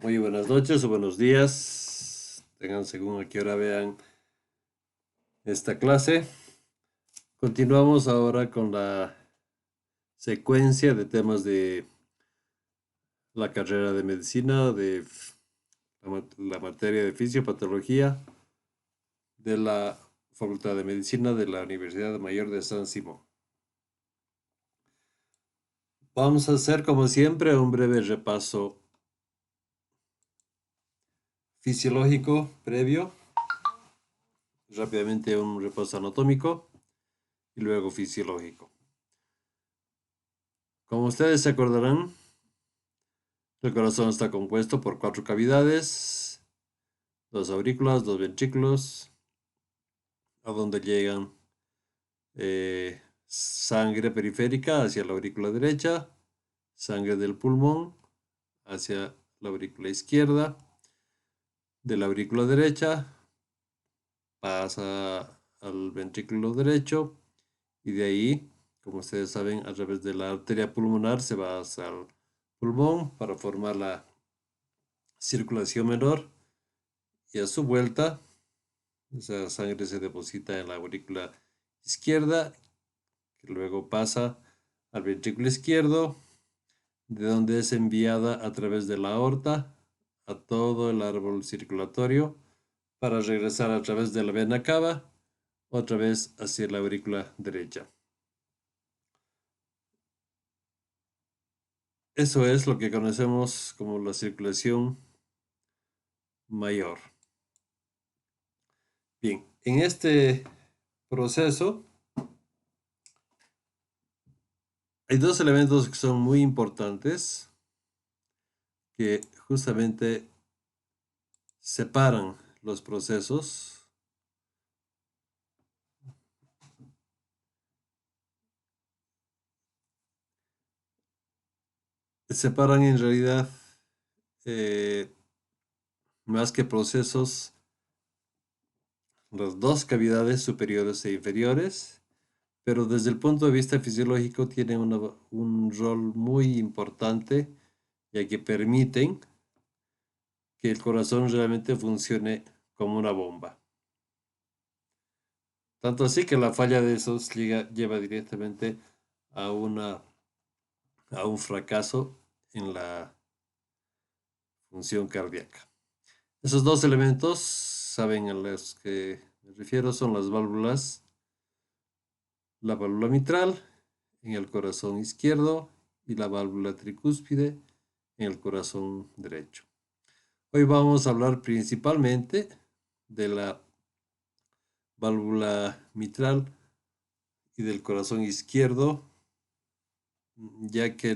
Muy buenas noches o buenos días. Tengan según a qué hora vean esta clase. Continuamos ahora con la secuencia de temas de la carrera de medicina, de la materia de fisiopatología de la Facultad de Medicina de la Universidad Mayor de San Simón. Vamos a hacer, como siempre, un breve repaso fisiológico previo, rápidamente un repaso anatómico y luego fisiológico. Como ustedes se acordarán, el corazón está compuesto por cuatro cavidades, dos aurículas, dos ventrículos, a donde llegan sangre periférica hacia la aurícula derecha, sangre del pulmón hacia la aurícula izquierda, de la aurícula derecha pasa al ventrículo derecho y de ahí, como ustedes saben, a través de la arteria pulmonar se va hacia el pulmón para formar la circulación menor y a su vuelta esa sangre se deposita en la aurícula izquierda, que luego pasa al ventrículo izquierdo, de donde es enviada a través de la aorta a todo el árbol circulatorio para regresar a través de la vena cava otra vez hacia la aurícula derecha. Eso es lo que conocemos como la circulación mayor. Bien, en este proceso hay dos elementos que son muy importantes que justamente separan los procesos. Separan en realidad eh, más que procesos, las dos cavidades superiores e inferiores, pero desde el punto de vista fisiológico tienen un rol muy importante, ya que permiten que el corazón realmente funcione como una bomba. Tanto así que la falla de esos lleva directamente a, a un fracaso en la función cardíaca. Esos dos elementos, saben a los que me refiero, son las válvulas, la válvula mitral en el corazón izquierdo y la válvula tricúspide en el corazón derecho. Hoy vamos a hablar principalmente de la válvula mitral y del corazón izquierdo, ya que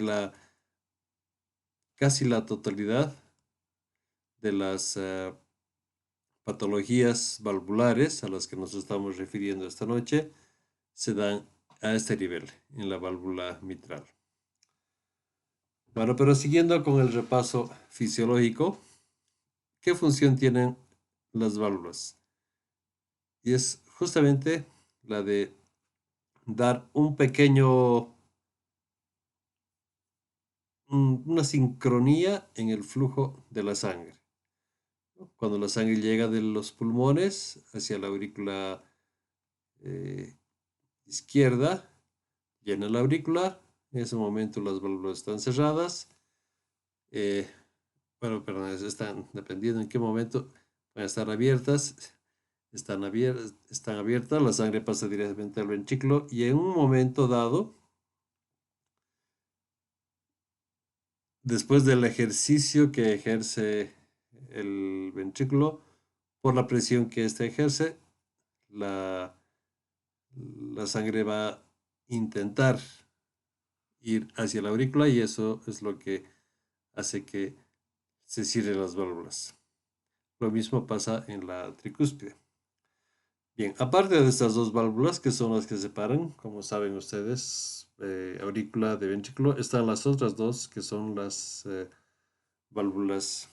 casi la totalidad de las patologías valvulares a las que nos estamos refiriendo esta noche se dan a este nivel, en la válvula mitral. Bueno, pero siguiendo con el repaso fisiológico, ¿qué función tienen las válvulas? Y es justamente la de dar una sincronía en el flujo de la sangre. Cuando la sangre llega de los pulmones hacia la aurícula eh, izquierda, llena la aurícula, en ese momento las válvulas están cerradas. Eh, bueno, perdón, están dependiendo en qué momento van a estar abiertas. Están abiertas, la sangre pasa directamente al ventrículo y en un momento dado, después del ejercicio que ejerce el ventrículo, por la presión que éste ejerce, la, la sangre va a intentar ir hacia la aurícula y eso es lo que hace que se cierren las válvulas. Lo mismo pasa en la tricúspide. Bien, aparte de estas dos válvulas, que son las que separan, como saben ustedes, aurícula de ventrículo, están las otras dos, que son las válvulas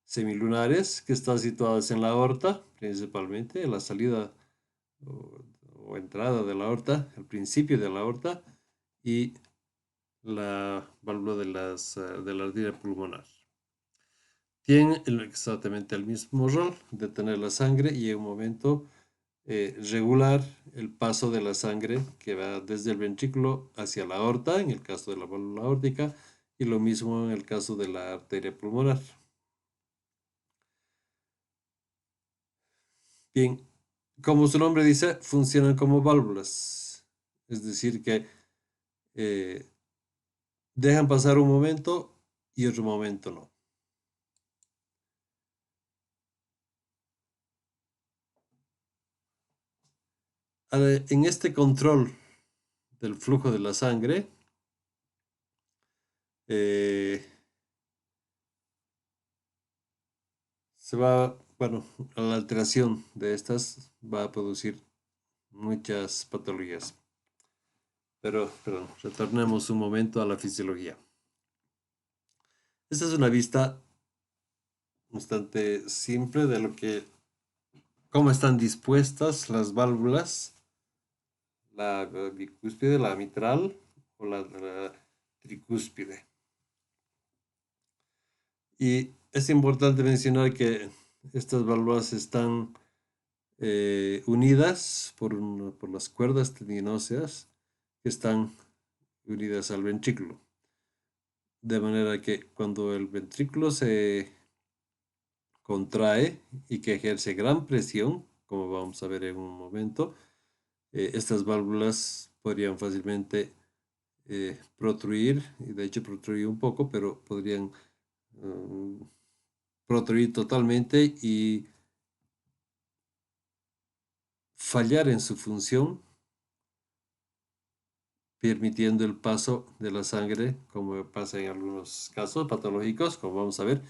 semilunares, que están situadas en la aorta, principalmente, en la salida o, o entrada de la aorta, el principio de la aorta, y la válvula de la arteria pulmonar. Tiene exactamente el mismo rol de tener la sangre y en un momento regular el paso de la sangre que va desde el ventrículo hacia la aorta, en el caso de la válvula aórtica, y lo mismo en el caso de la arteria pulmonar. Bien, como su nombre dice, funcionan como válvulas, es decir, que eh, dejan pasar un momento y otro momento no. En este control del flujo de la sangre, eh, se va, bueno, a la alteración de estas va a producir muchas patologías. Pero, perdón, retornemos un momento a la fisiología. Esta es una vista bastante simple de lo que, cómo están dispuestas las válvulas, la bicúspide, la mitral o la tricúspide. Y es importante mencionar que estas válvulas están unidas por las cuerdas tendinóseas que están unidas al ventrículo. De manera que cuando el ventrículo se contrae y que ejerce gran presión, como vamos a ver en un momento, estas válvulas podrían fácilmente protruir, y de hecho protruir un poco, pero podrían protruir totalmente y fallar en su función, permitiendo el paso de la sangre, como pasa en algunos casos patológicos, como vamos a ver,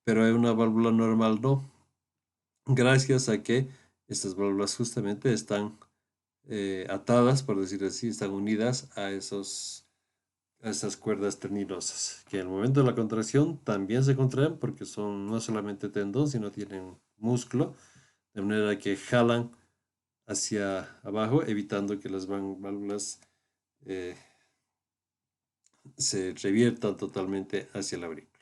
pero en una válvula normal no, gracias a que estas válvulas justamente están atadas, por decirlo así, están unidas a esas cuerdas tendinosas, que en el momento de la contracción también se contraen porque son no solamente tendón, sino tienen músculo, de manera que jalan hacia abajo, evitando que las válvulas eh, se reviertan totalmente hacia la aurícula.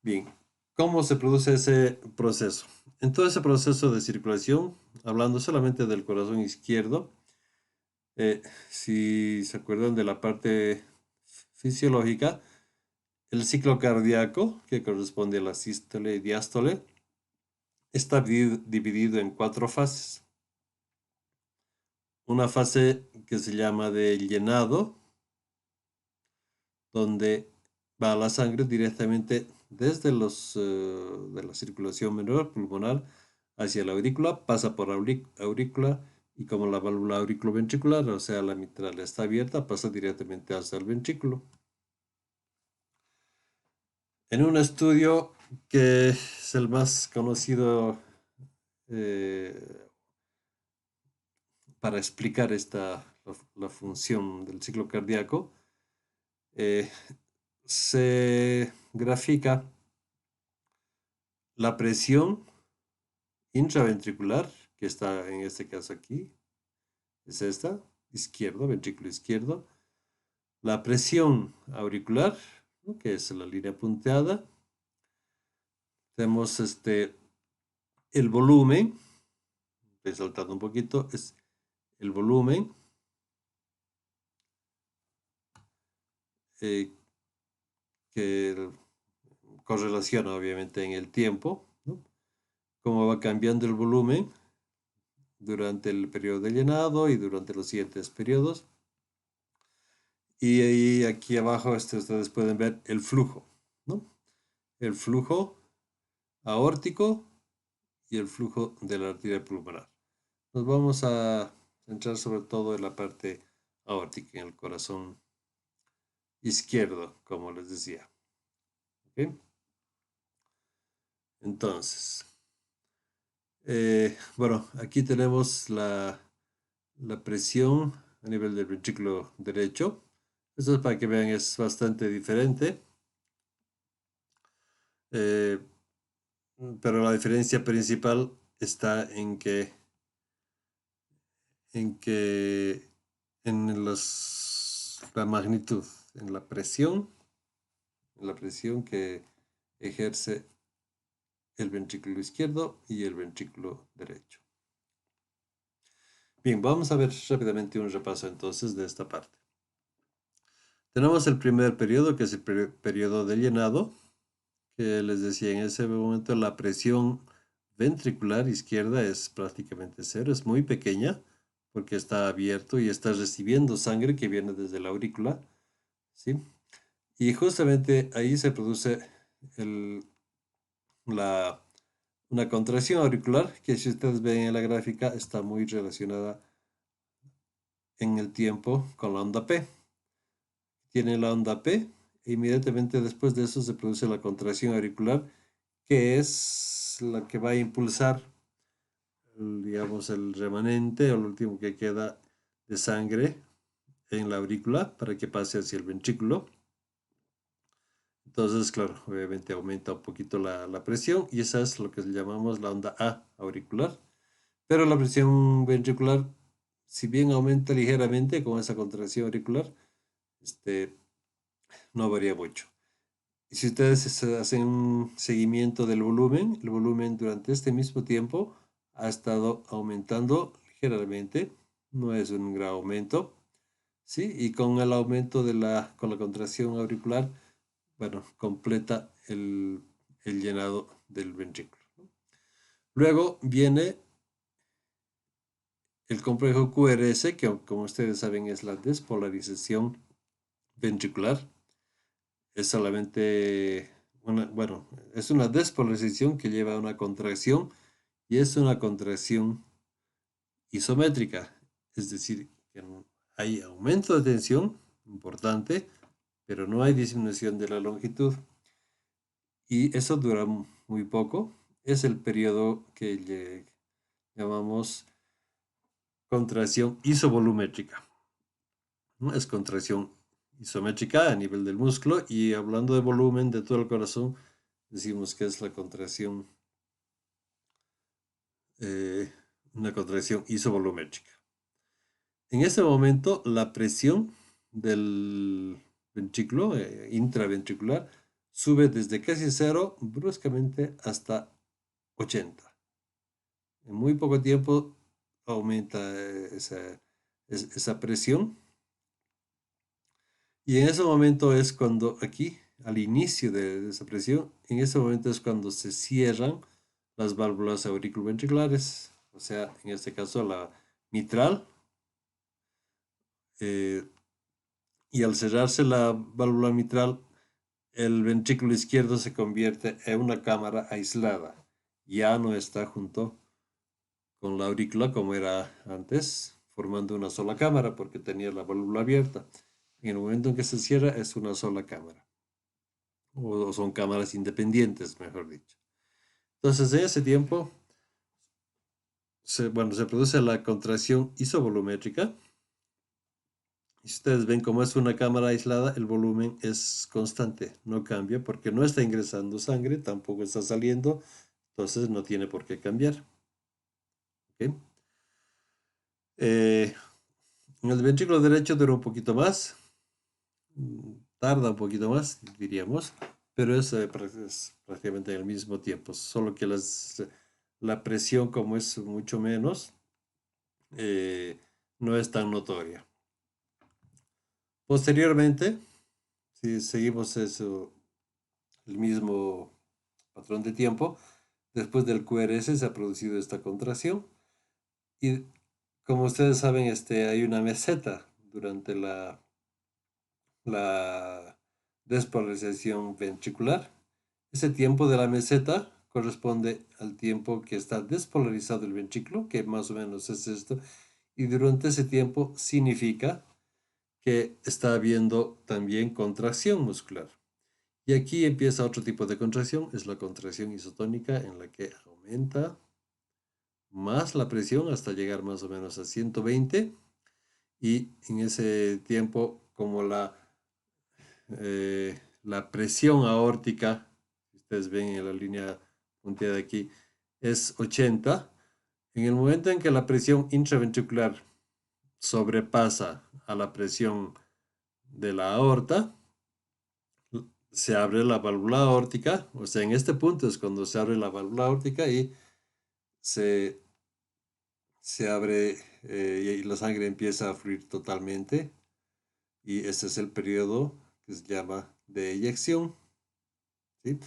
Bien, ¿cómo se produce ese proceso? En todo ese proceso de circulación, hablando solamente del corazón izquierdo, si se acuerdan de la parte fisiológica, el ciclo cardíaco, que corresponde a la sístole y diástole, está dividido en 4 fases. Una fase que se llama de llenado, donde va la sangre directamente desde de la circulación menor pulmonar hacia la aurícula, pasa por aurícula y como la válvula auriculoventricular, o sea, la mitral está abierta, pasa directamente hasta el ventrículo. En un estudio que es el más conocido eh, para explicar la función del ciclo cardíaco, eh, se grafica la presión intraventricular, que está en este caso aquí, es esta, izquierdo, ventrículo izquierdo, la presión auricular, ¿no?, que es la línea punteada, tenemos el volumen, estoy saltando un poquito, es el volumen eh, que correlaciona obviamente en el tiempo, ¿no?, cómo va cambiando el volumen durante el periodo de llenado y durante los siguientes periodos. Y ahí aquí abajo ustedes pueden ver el flujo, ¿no? El flujo aórtico y el flujo de la arteria pulmonar. Nos vamos a centrar sobre todo en la parte aórtica, en el corazón izquierdo, como les decía. ¿Okay? Entonces, bueno, aquí tenemos la presión a nivel del ventrículo derecho. Esto es para que vean, es bastante diferente. Eh, pero la diferencia principal está en que en la magnitud, en la presión que ejerce el ventrículo izquierdo y el ventrículo derecho. Bien, vamos a ver rápidamente un repaso entonces de esta parte. Tenemos el primer periodo, que es el periodo de llenado, que les decía, en ese momento la presión ventricular izquierda es prácticamente cero, es muy pequeña porque está abierto y está recibiendo sangre que viene desde la aurícula, ¿sí? Y justamente ahí se produce el, una contracción auricular que, si ustedes ven en la gráfica, está muy relacionada en el tiempo con la onda P. Tiene la onda P e inmediatamente después de eso se produce la contracción auricular, que es la que va a impulsar, digamos, el remanente o lo último que queda de sangre en la aurícula para que pase hacia el ventrículo. Entonces, claro, obviamente aumenta un poquito la presión y esa es lo que llamamos la onda A auricular. Pero la presión ventricular, si bien aumenta ligeramente con esa contracción auricular, no varía mucho. Y si ustedes hacen un seguimiento del volumen, el volumen durante este mismo tiempo ha estado aumentando ligeramente, no es un gran aumento, ¿sí? Y con el aumento con la contracción auricular, bueno, completa el llenado del ventrículo. Luego viene el complejo QRS, que como ustedes saben es la despolarización ventricular. Es solamente bueno, es una despolarización que lleva a una contracción y es una contracción isométrica. Es decir, que hay aumento de tensión importante, pero no hay disminución de la longitud. Y eso dura muy poco. Es el periodo que llamamos contracción isovolumétrica, ¿no? Es contracción isométrica a nivel del músculo y hablando de volumen de todo el corazón, decimos que es eh, una contracción isovolumétrica. En ese momento, la presión del ventrículo intraventricular sube desde casi cero bruscamente hasta 80. En muy poco tiempo aumenta esa presión. Y en ese momento es cuando aquí, al inicio de esa presión, en ese momento es cuando se cierran las válvulas auriculoventriculares, o sea, en este caso la mitral, eh, y al cerrarse la válvula mitral, el ventrículo izquierdo se convierte en una cámara aislada, ya no está junto con la aurícula como era antes, formando una sola cámara porque tenía la válvula abierta. En el momento en que se cierra es una sola cámara, o son cámaras independientes, mejor dicho. Entonces, en ese tiempo, se produce la contracción isovolumétrica. Y si ustedes ven cómo es una cámara aislada, el volumen es constante, no cambia porque no está ingresando sangre, tampoco está saliendo, entonces no tiene por qué cambiar. ¿Okay? En el ventrículo derecho dura un poquito más, tarda un poquito más, diríamos, pero es prácticamente en el mismo tiempo, solo que la presión, como es mucho menos, eh, no es tan notoria. Posteriormente, si seguimos eso, el mismo patrón de tiempo, después del QRS se ha producido esta contracción y como ustedes saben, hay una meseta durante la despolarización ventricular. Ese tiempo de la meseta corresponde al tiempo que está despolarizado el ventrículo, que más o menos es esto, y durante ese tiempo significa que está habiendo también contracción muscular. Y aquí empieza otro tipo de contracción, es la contracción isotónica en la que aumenta más la presión hasta llegar más o menos a 120 y en ese tiempo como la presión aórtica, ustedes ven en la línea punteada aquí, es 80, en el momento en que la presión intraventricular sobrepasa a la presión de la aorta, se abre la válvula aórtica, o sea, en este punto es cuando se abre la válvula aórtica y se, se abre y la sangre empieza a fluir totalmente, y ese es el periodo que se llama de eyección, ¿sí?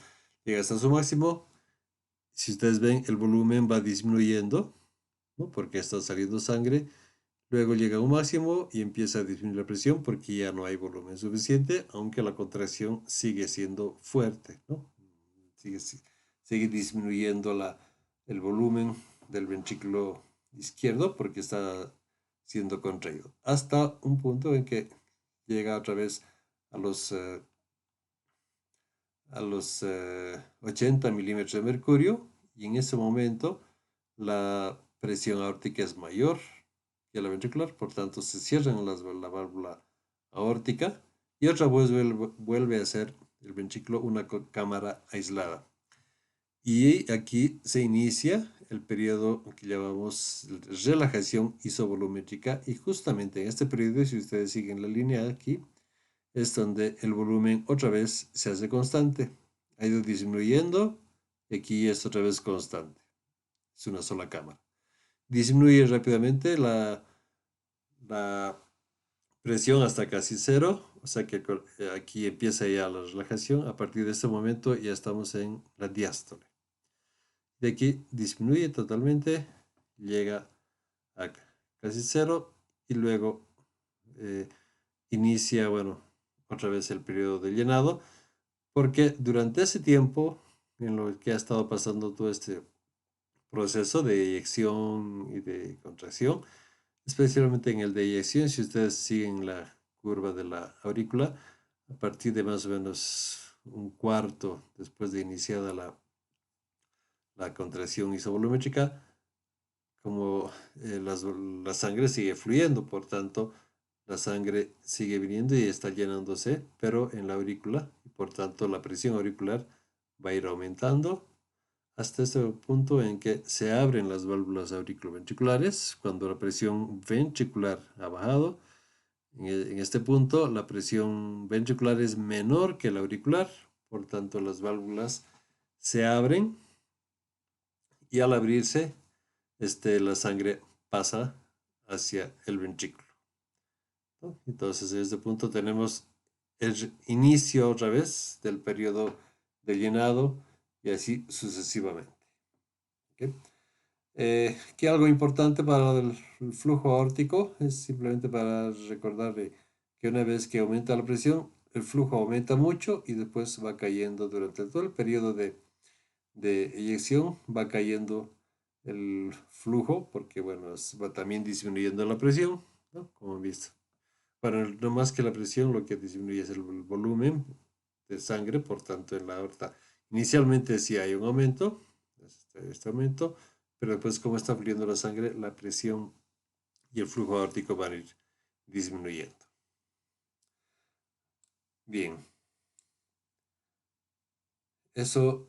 Llega hasta su máximo. Si ustedes ven, el volumen va disminuyendo, ¿no? Porque está saliendo sangre. Luego llega a un máximo y empieza a disminuir la presión porque ya no hay volumen suficiente, aunque la contracción sigue siendo fuerte, ¿no? Sigue disminuyendo el volumen del ventrículo izquierdo porque está siendo contraído. Hasta un punto en que llega otra vez a los 80 milímetros de mercurio, y en ese momento la presión aórtica es mayor que la ventricular, por tanto se cierran la válvula aórtica y otra vez vuelve a ser el ventrículo una cámara aislada. Y aquí se inicia el periodo que llamamos relajación isovolumétrica, y justamente en este periodo, si ustedes siguen la línea aquí, es donde el volumen otra vez se hace constante. Ha ido disminuyendo y aquí es otra vez constante. Es una sola cámara. Disminuye rápidamente la presión hasta casi cero, o sea que aquí empieza ya la relajación. A partir de este momento ya estamos en la diástole. De aquí disminuye totalmente, llega a casi cero y luego eh, inicia, bueno, otra vez el periodo de llenado, porque durante ese tiempo en lo que ha estado pasando todo este proceso de eyección y de contracción, especialmente en el de eyección, si ustedes siguen la curva de la aurícula, a partir de más o menos un cuarto después de iniciada la contracción isovolumétrica, como la sangre sigue fluyendo, por tanto, la sangre sigue viniendo y está llenándose, pero en la aurícula, y por tanto la presión auricular va a ir aumentando hasta este punto en que se abren las válvulas auriculoventriculares cuando la presión ventricular ha bajado. En este punto, la presión ventricular es menor que la auricular, por tanto las válvulas se abren y al abrirse, la sangre pasa hacia el ventrículo, ¿no? Entonces, en este punto tenemos el inicio otra vez del periodo de llenado y así sucesivamente. ¿Okay? Que algo importante para el flujo aórtico es simplemente para recordar que una vez que aumenta la presión, el flujo aumenta mucho y después va cayendo durante todo el periodo de eyección, va cayendo el flujo porque, bueno, va también disminuyendo la presión, ¿no? Como han visto. Bueno, no más que la presión, lo que disminuye es el volumen de sangre, por tanto, en la aorta inicialmente sí hay un aumento, este aumento, pero después, como está fluyendo la sangre, la presión y el flujo aórtico van a ir disminuyendo. Bien, eso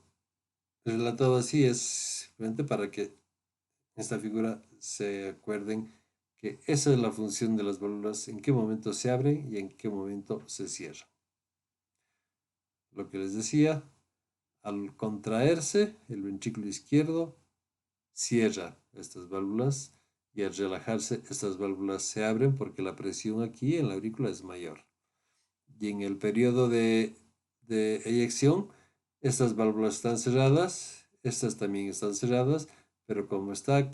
relatado así es simplemente para que en esta figura se acuerden que esa es la función de las válvulas, en qué momento se abren y en qué momento se cierran. Lo que les decía, al contraerse el ventrículo izquierdo cierra estas válvulas y al relajarse estas válvulas se abren porque la presión aquí en la aurícula es mayor. Y en el periodo de eyección, estas válvulas están cerradas, estas también están cerradas, pero como esta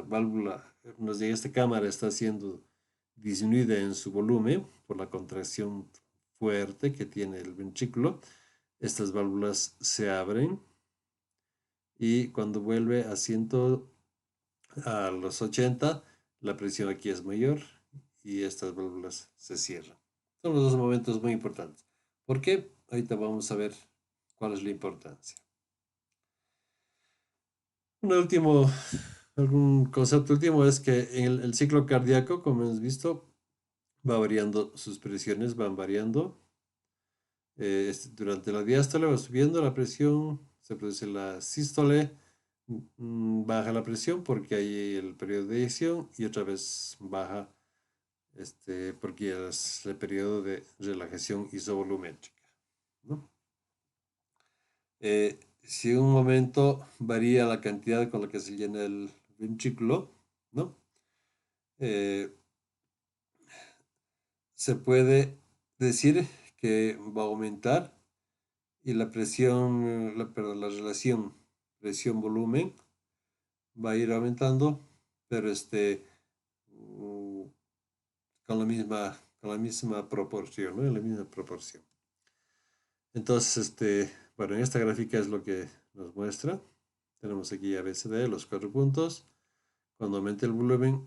válvula, nos diga, esta cámara está siendo disminuida en su volumen por la contracción fuerte que tiene el ventrículo, estas válvulas se abren y cuando vuelve a los 80, la presión aquí es mayor y estas válvulas se cierran. Son los dos momentos muy importantes. ¿Por qué? Ahorita vamos a ver cuál es la importancia. Algún concepto último es que en el ciclo cardíaco, como hemos visto, va variando, sus presiones van variando. Durante la diástole va subiendo la presión, se produce la sístole, baja la presión porque hay el periodo de eyección y otra vez baja porque es el periodo de relajación isovolumétrica, ¿no? Si en un momento varía la cantidad con la que se llena el ventrículo, ¿no? Eh, Se puede decir que va a aumentar y la presión, perdón, la relación presión-volumen va a ir aumentando, pero mm, con la misma proporción, ¿no? En la misma proporción. Entonces, bueno, en esta gráfica es lo que nos muestra. Tenemos aquí ABCD, los 4 puntos. Cuando aumenta el volumen,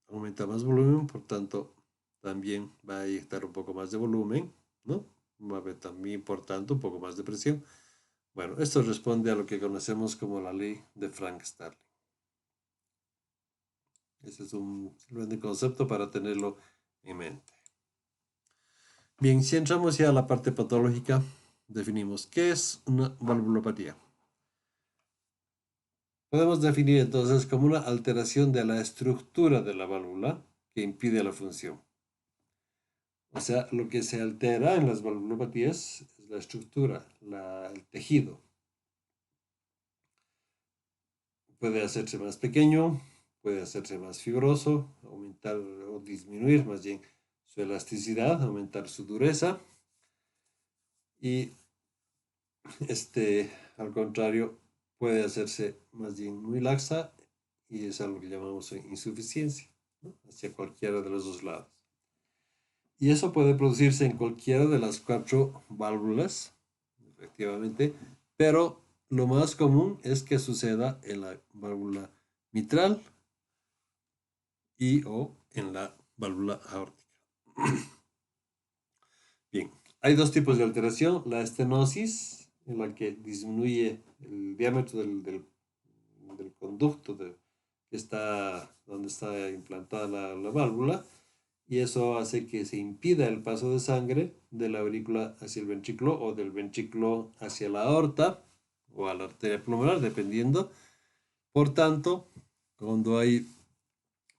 aumenta más volumen, por tanto, también va a inyectar un poco más de volumen, ¿no? Va a haber también, por tanto, un poco más de presión. Bueno, esto responde a lo que conocemos como la ley de Frank-Starling. Ese es un simplemente concepto para tenerlo en mente. Bien, si entramos ya a la parte patológica, definimos qué es una valvulopatía. Podemos definir entonces como una alteración de la estructura de la válvula que impide la función. O sea, lo que se altera en las valvulopatías es la estructura, el tejido. Puede hacerse más pequeño, puede hacerse más fibroso, aumentar o disminuir más bien su elasticidad, aumentar su dureza y al contrario puede hacerse más bien muy laxa y es algo que llamamos insuficiencia, ¿no? Hacia cualquiera de los dos lados. Y eso puede producirse en cualquiera de las 4 válvulas, efectivamente, pero lo más común es que suceda en la válvula mitral y o en la válvula aórtica. Bien, hay 2 tipos de alteración, la estenosis, en la que disminuye el diámetro del conducto que está donde está implantada la válvula, y eso hace que se impida el paso de sangre de la aurícula hacia el ventrículo o del ventrículo hacia la aorta o a la arteria pulmonar, dependiendo. Por tanto, cuando hay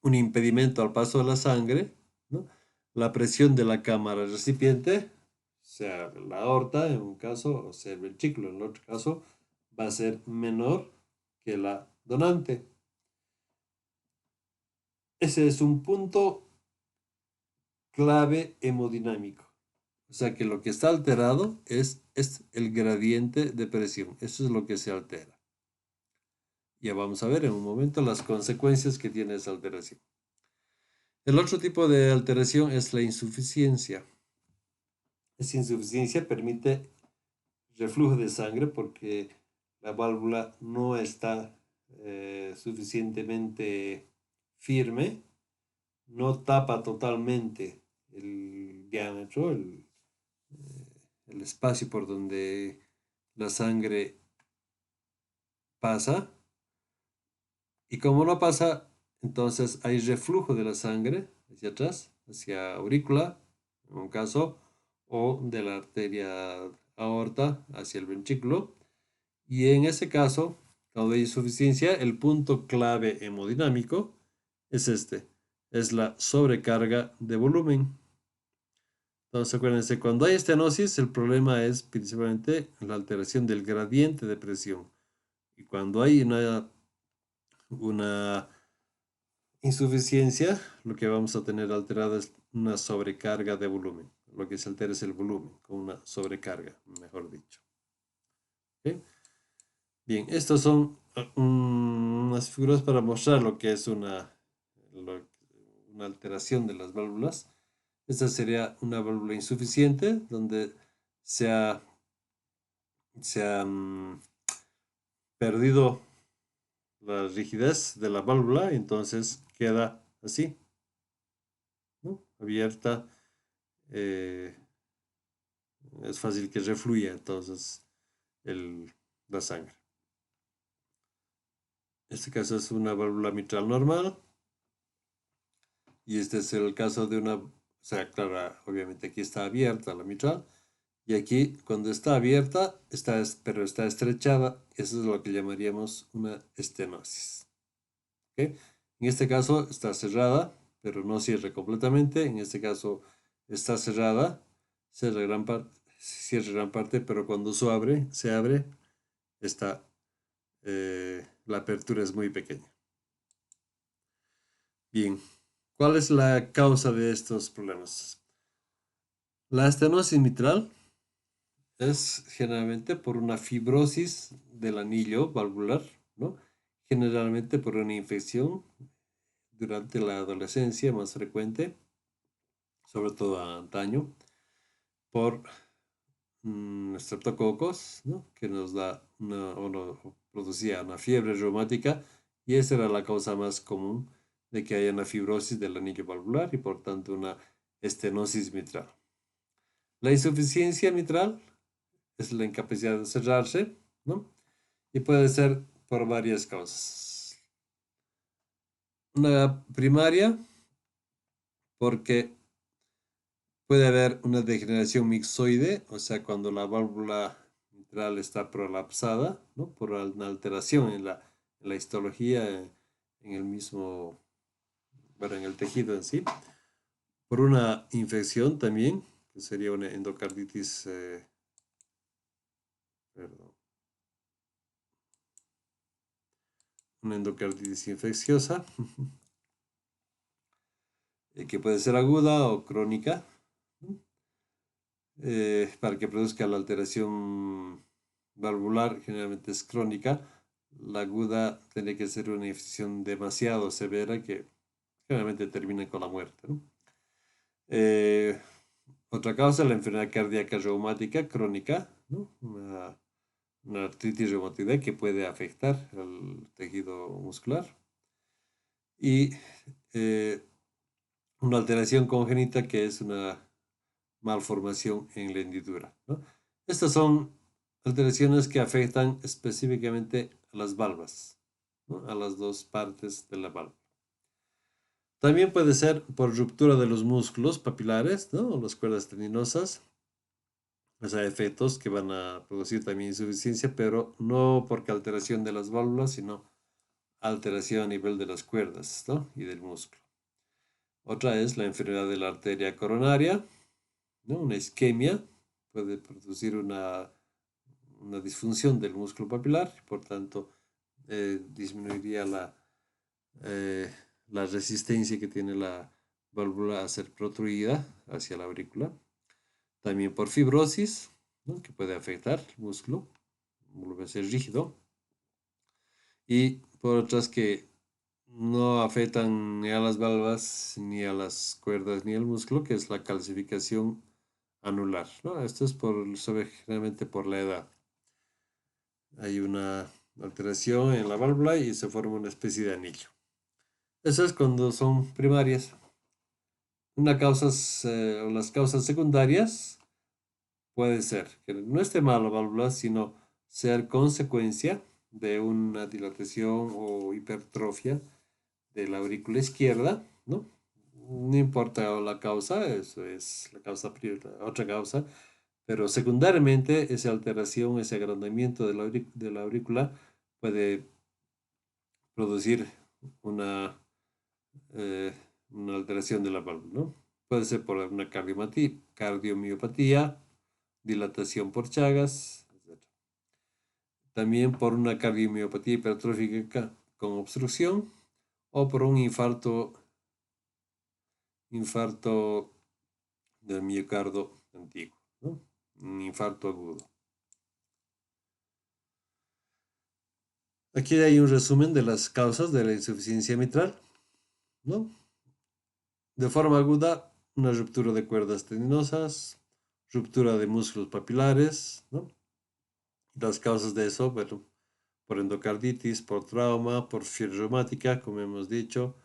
un impedimento al paso de la sangre, ¿no? La presión de la cámara recipiente, sea la aorta en un caso, o sea el ventrículo en el otro caso, va a ser menor que la donante. Ese es un punto clave hemodinámico. O sea que lo que está alterado es el gradiente de presión. Eso es lo que se altera. Ya vamos a ver en un momento las consecuencias que tiene esa alteración. El otro tipo de alteración es la insuficiencia. Esa insuficiencia permite reflujo de sangre porque la válvula no está suficientemente firme, no tapa totalmente el diámetro, el espacio por donde la sangre pasa. Y como no pasa, entonces hay reflujo de la sangre hacia atrás, hacia aurícula, en un caso, o de la arteria aorta hacia el ventrículo. Y en ese caso, cuando hay insuficiencia, el punto clave hemodinámico es es la sobrecarga de volumen. Entonces, acuérdense, cuando hay estenosis, el problema es principalmente la alteración del gradiente de presión. Y cuando hay una insuficiencia, lo que vamos a tener alterada es una sobrecarga de volumen. Lo que se altera es el volumen, con una sobrecarga, mejor dicho. ¿Okay? Bien, estas son unas figuras para mostrar lo que es una alteración de las válvulas. Esta sería una válvula insuficiente, donde se ha, se ha perdido la rigidez de la válvula, entonces queda así, ¿no? Abierta. eh, es fácil que refluya entonces la sangre. En este caso es una válvula mitral normal y este es el caso de o sea, claro, obviamente aquí está abierta la mitral Y aquí, cuando está abierta, pero está estrechada, eso es lo que llamaríamos una estenosis. ¿Ok? En este caso está cerrada, pero no cierra completamente. En este caso está cerrada, cierra gran parte, pero cuando se abre, está, la apertura es muy pequeña. Bien, ¿cuál es la causa de estos problemas? La estenosis mitral es generalmente por una fibrosis del anillo valvular, ¿no? Generalmente por una infección durante la adolescencia más frecuente, sobre todo antaño, por estreptococos, ¿no? Que nos da o producía una fiebre reumática y esa era la causa más común de que haya una fibrosis del anillo valvular y por tanto una estenosis mitral. La insuficiencia mitral es la incapacidad de cerrarse, ¿no? Y puede ser por varias causas. Una primaria, porque puede haber una degeneración mixoide, o sea, cuando la válvula mitral está prolapsada, ¿no? Por una alteración en la histología, en el mismo, bueno, en el tejido en sí. Por una infección también, que sería una endocarditis, perdón, una endocarditis infecciosa, que puede ser aguda o crónica, para que produzca la alteración valvular, generalmente es crónica. La aguda tiene que ser una infección demasiado severa que generalmente termina con la muerte, ¿no? Eh, Otra causa, la enfermedad cardíaca reumática crónica, ¿no? Una artritis reumatoide que puede afectar al tejido muscular. Y eh, una alteración congénita que es una malformación en la hendidura, ¿no? Estas son alteraciones que afectan específicamente a las valvas, ¿no? A las dos partes de la válvula. También puede ser por ruptura de los músculos papilares, ¿no? O las cuerdas tendinosas. O sea, efectos que van a producir también insuficiencia, pero no porque alteración de las válvulas, sino alteración a nivel de las cuerdas, ¿no? Y del músculo. Otra es la enfermedad de la arteria coronaria, ¿no? Una isquemia puede producir una disfunción del músculo papilar, por tanto, disminuiría eh, la resistencia que tiene la válvula a ser protruida hacia la aurícula. También por fibrosis, ¿no? Que puede afectar el músculo, vuelve a ser rígido. Y por otras que no afectan ni a las valvas, ni a las cuerdas, ni al músculo, que es la calcificación anular, ¿no? Esto es generalmente por la edad. Hay una alteración en la válvula y se forma una especie de anillo. Eso es cuando son primarias. O las causas secundarias puede ser que no esté mal la válvula, sino ser consecuencia de una dilatación o hipertrofia de la aurícula izquierda, ¿no? No importa la causa, eso es la causa, otra causa, pero secundariamente esa alteración, ese agrandamiento de la aurícula puede producir una, eh, una alteración de la válvula, ¿no? Puede ser por una cardiomiopatía, dilatación por Chagas, etc. También por una cardiomiopatía hipertrófica con obstrucción o por un infarto del miocardio antiguo, ¿no? Un infarto agudo. Aquí hay un resumen de las causas de la insuficiencia mitral, ¿no? De forma aguda, una ruptura de cuerdas tendinosas, ruptura de músculos papilares, ¿no? Las causas de eso, bueno, por endocarditis, por trauma, por fiebre reumática, como hemos dicho,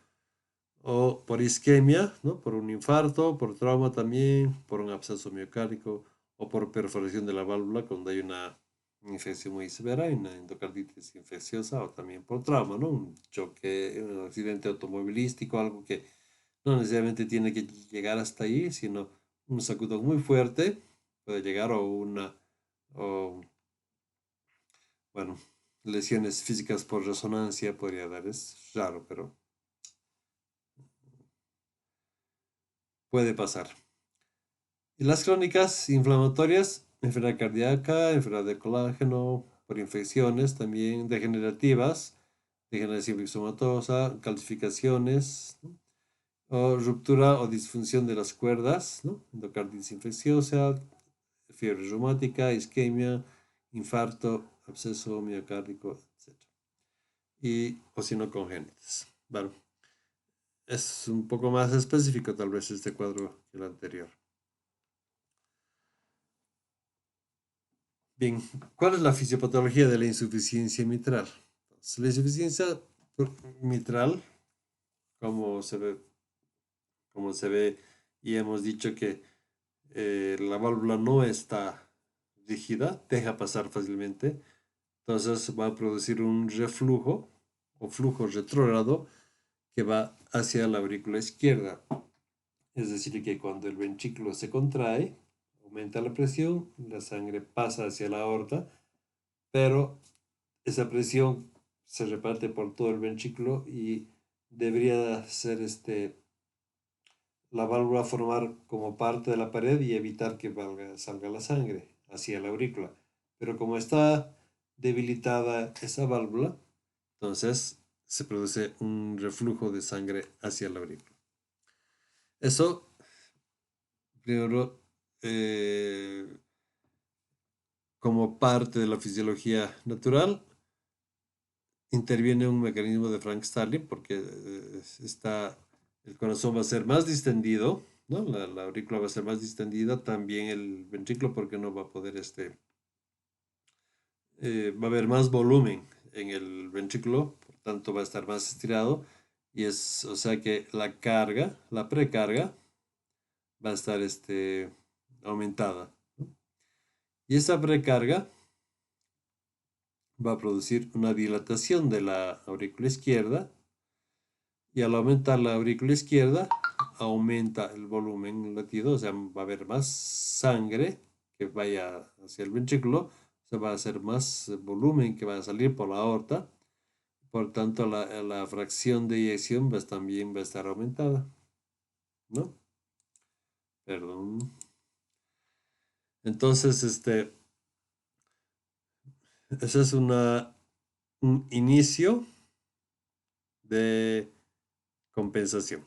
o por isquemia, ¿no? Por un infarto, por trauma también, por un absceso miocárdico o por perforación de la válvula cuando hay una infección muy severa y una endocarditis infecciosa o también por trauma, ¿no? Un choque, un accidente automovilístico, algo que no necesariamente tiene que llegar hasta ahí, sino un sacudón muy fuerte puede llegar o bueno, lesiones físicas por resonancia podría dar. Es raro, pero puede pasar. Y las crónicas inflamatorias, enfermedad cardíaca, enfermedad de colágeno, por infecciones también degenerativas, degeneración rizomatosa, calcificaciones, ¿no? O ruptura o disfunción de las cuerdas, ¿no? Endocarditis infecciosa, fiebre reumática, isquemia, infarto, absceso miocárdico, etc. Y o si no congénitas. Bueno, es un poco más específico tal vez este cuadro que el anterior. Bien, ¿cuál es la fisiopatología de la insuficiencia mitral? Entonces, la insuficiencia mitral, como se ve, como se ve y hemos dicho que la válvula no está rígida, deja pasar fácilmente, entonces va a producir un reflujo o flujo retrógrado que va hacia la aurícula izquierda. Es decir, que cuando el ventrículo se contrae, aumenta la presión, la sangre pasa hacia la aorta, pero esa presión se reparte por todo el ventrículo y debería ser la válvula formar como parte de la pared y evitar que salga la sangre hacia la aurícula. Pero como está debilitada esa válvula, entonces se produce un reflujo de sangre hacia la aurícula. Eso, primero, como parte de la fisiología natural, interviene un mecanismo de Frank Starling porque el corazón va a ser más distendido, ¿no? La aurícula va a ser más distendida, también el ventrículo porque no va a poder, va a haber más volumen en el ventrículo, por tanto va a estar más estirado y o sea que la carga, la precarga va a estar, aumentada, ¿no? Y esa precarga va a producir una dilatación de la aurícula izquierda y al aumentar la aurícula izquierda aumenta el volumen latido, o sea, va a haber más sangre que vaya hacia el ventrículo, o sea, va a hacer más volumen que va a salir por la aorta, por tanto la fracción de eyección también va a estar aumentada, ¿no? Perdón. Entonces, ese es un inicio de compensación.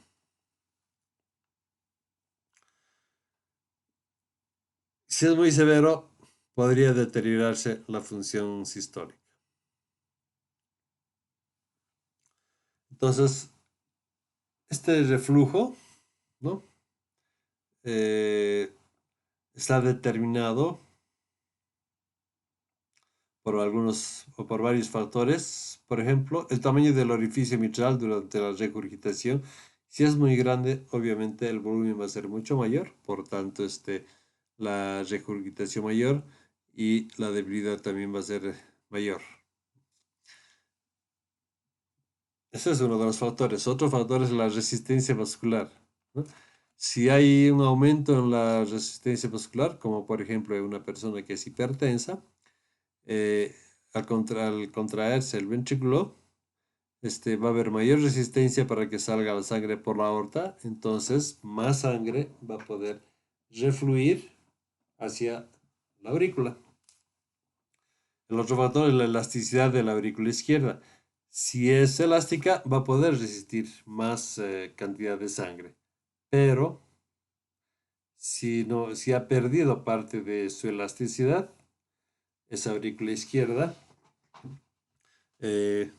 Si es muy severo, podría deteriorarse la función sistólica. Entonces, este reflujo, ¿no? Eh, está determinado por algunos o por varios factores. Por ejemplo, el tamaño del orificio mitral durante la regurgitación. Si es muy grande, obviamente el volumen va a ser mucho mayor, por tanto, la regurgitación mayor y la debilidad también va a ser mayor. Ese es uno de los factores. Otro factor es la resistencia vascular, ¿no? Si hay un aumento en la resistencia vascular, como por ejemplo en una persona que es hipertensa, eh, al contraerse el ventrículo, va a haber mayor resistencia para que salga la sangre por la aorta, entonces más sangre va a poder refluir hacia la aurícula. El otro factor es la elasticidad de la aurícula izquierda. Si es elástica, va a poder resistir más cantidad de sangre. Pero si, no, si ha perdido parte de su elasticidad, esa aurícula izquierda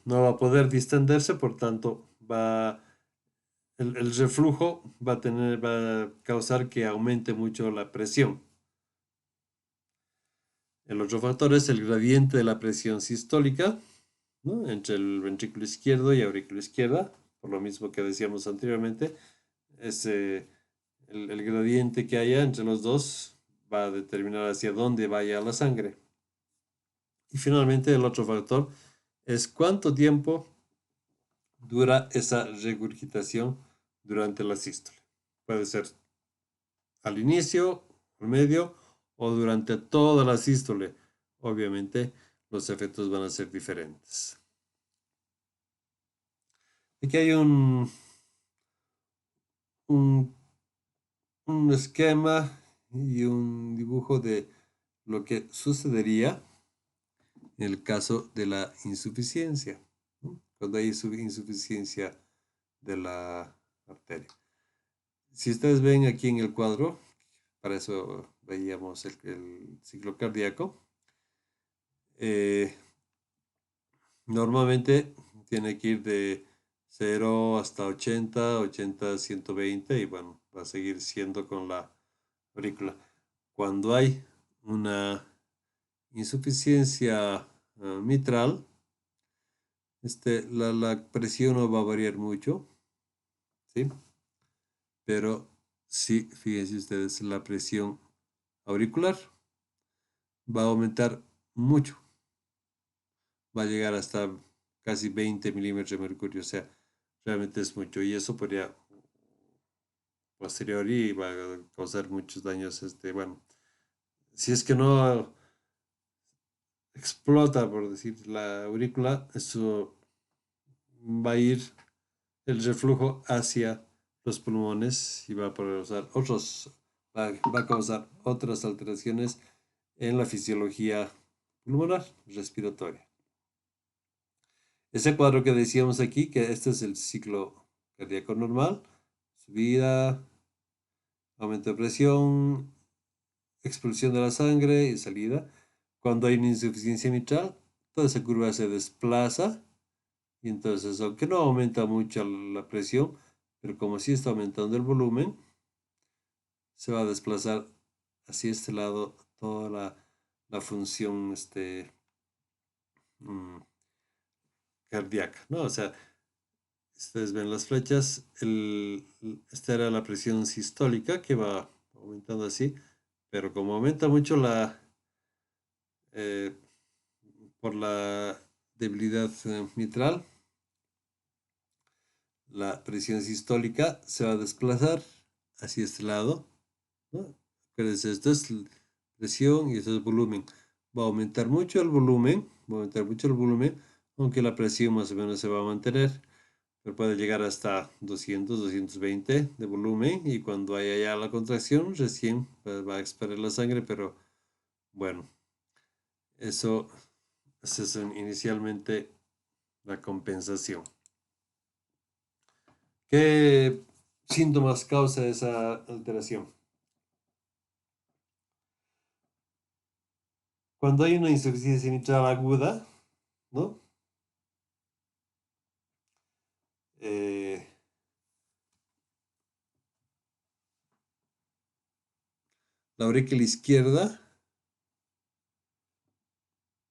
no va a poder distenderse, por tanto, el reflujo va a causar que aumente mucho la presión. El otro factor es el gradiente de la presión sistólica, ¿no? Entre el ventrículo izquierdo y aurícula izquierda, por lo mismo que decíamos anteriormente, es el gradiente que haya entre los dos va a determinar hacia dónde vaya la sangre. Y finalmente el otro factor es cuánto tiempo dura esa regurgitación durante la sístole. Puede ser al inicio, al medio o durante toda la sístole, obviamente los efectos van a ser diferentes. Aquí hay un, un esquema y un dibujo de lo que sucedería en el caso de la insuficiencia, ¿no? Cuando hay insuficiencia de la arteria. Si ustedes ven aquí en el cuadro, para eso veíamos el ciclo cardíaco, normalmente tiene que ir de 0 hasta 80, 80 a 120 y bueno, va a seguir siendo con la aurícula. Cuando hay una insuficiencia mitral, la presión no va a variar mucho, ¿sí? Pero sí, fíjense ustedes, la presión auricular va a aumentar mucho. Va a llegar hasta casi 20 milímetros de mercurio, o sea, realmente es mucho. Y eso podría posteriori va a causar muchos daños, bueno, si es que no explota, por decir, la aurícula, eso va a ir el reflujo hacia los pulmones y va a causar va a causar otras alteraciones en la fisiología pulmonar respiratoria. Ese cuadro que decíamos aquí, que este es el ciclo cardíaco normal, subida, aumento de presión, expulsión de la sangre y salida. Cuando hay una insuficiencia mitral, toda esa curva se desplaza y entonces, aunque no aumenta mucho la presión, pero como sí está aumentando el volumen, se va a desplazar hacia este lado toda la función mm, cardíaca, ¿no? O sea, ustedes ven las flechas, esta era la presión sistólica que va aumentando así, pero como aumenta mucho eh, por la debilidad mitral, la presión sistólica se va a desplazar hacia este lado, ¿no? Acuérdense, esto es presión y esto es volumen. Va a aumentar mucho el volumen, va a aumentar mucho el volumen, aunque la presión más o menos se va a mantener, pero puede llegar hasta 200, 220 de volumen y cuando haya ya la contracción recién va a expirar la sangre, pero bueno, eso es inicialmente la compensación. ¿Qué síntomas causa esa alteración? Cuando hay una insuficiencia mitral aguda, ¿no? Eh, la aurícula izquierda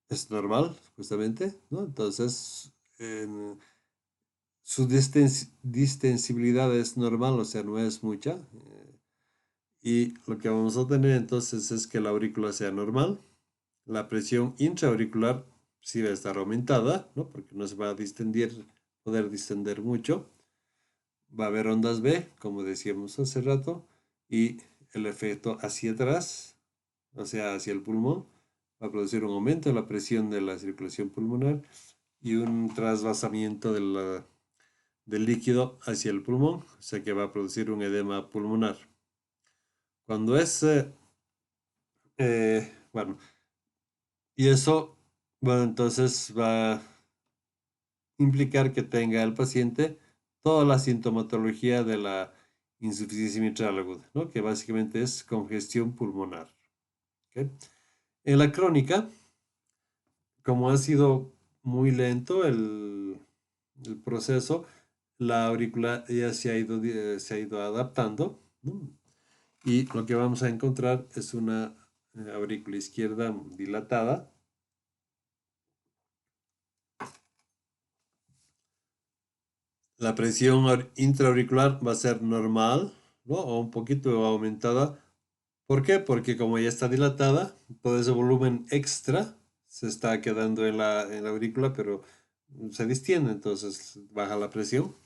es normal, justamente, ¿no? Entonces, su distensibilidad es normal, o sea, no es mucha. Y lo que vamos a tener entonces es que la aurícula sea normal. La presión intraauricular sí va a estar aumentada, ¿no? Porque no se va a poder distender mucho. Va a haber ondas B, como decíamos hace rato, y el efecto hacia atrás, o sea, hacia el pulmón, va a producir un aumento de la presión de la circulación pulmonar y un trasvasamiento del líquido hacia el pulmón, o sea que va a producir un edema pulmonar. Cuando es, bueno, y eso, bueno, entonces va a implicar que tenga el paciente toda la sintomatología de la insuficiencia mitral aguda, ¿no? Que básicamente es congestión pulmonar. ¿Ok? En la crónica, como ha sido muy lento el proceso, la aurícula ya se ha ido adaptando, ¿no? Y lo que vamos a encontrar es una aurícula izquierda dilatada. La presión intraauricular va a ser normal, ¿no? O un poquito aumentada. ¿Por qué? Porque como ya está dilatada, todo ese volumen extra se está quedando en la aurícula, pero se distiende, entonces baja la presión.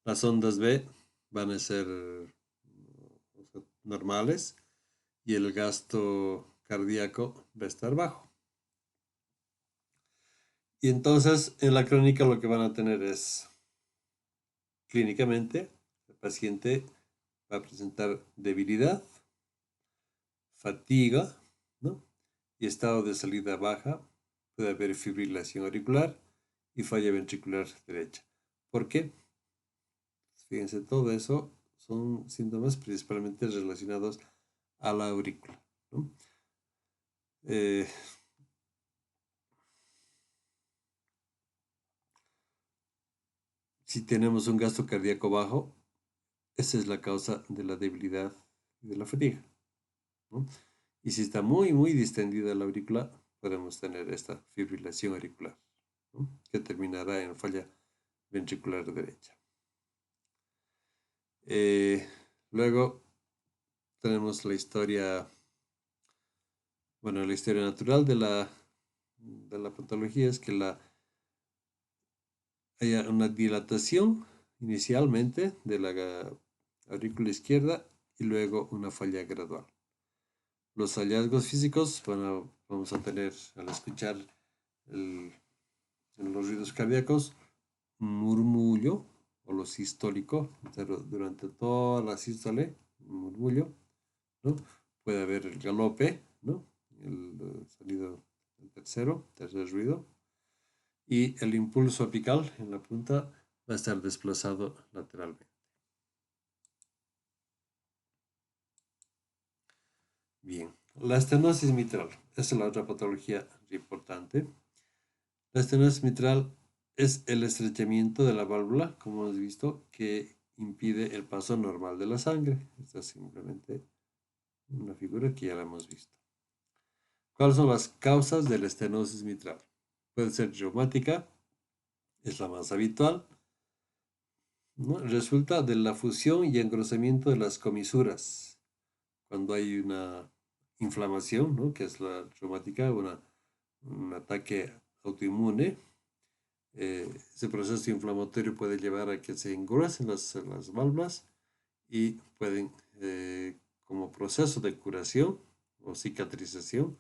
Las ondas B van a ser, o sea, normales y el gasto cardíaco va a estar bajo. Y entonces en la clínica lo que van a tener es, clínicamente, el paciente va a presentar debilidad, fatiga, ¿no? Y estado de salida baja, puede haber fibrilación auricular y falla ventricular derecha. ¿Por qué? Fíjense, todo eso son síntomas principalmente relacionados a la aurícula, ¿no? Eh, si tenemos un gasto cardíaco bajo, esa es la causa de la debilidad y de la fatiga, ¿no? Y si está muy, muy distendida la aurícula, podemos tener esta fibrilación auricular, ¿no? Que terminará en falla ventricular derecha. Eh, luego tenemos la historia, bueno, la historia natural de la patología es que haya una dilatación inicialmente de la aurícula izquierda y luego una falla gradual. Los hallazgos físicos vamos a tener al escuchar el- los ruidos cardíacos, un murmullo o lo sistólico durante toda la sístole, un murmullo, ¿no? Puede haber el galope, ¿no? El sonido del tercer ruido, y el impulso apical en la punta va a estar desplazado lateralmente. Bien, la estenosis mitral, esa es la otra patología importante. La estenosis mitral es el estrechamiento de la válvula, como hemos visto, que impide el paso normal de la sangre. Esta es simplemente una figura que ya la hemos visto. ¿Cuáles son las causas de la estenosis mitral? Puede ser reumática, es la más habitual, ¿no? Resulta de la fusión y engrosamiento de las comisuras. Cuando hay una inflamación, ¿no? Que es la reumática, un ataque autoinmune, ese proceso inflamatorio puede llevar a que se engrosen las válvulas y pueden, como proceso de curación o cicatrización,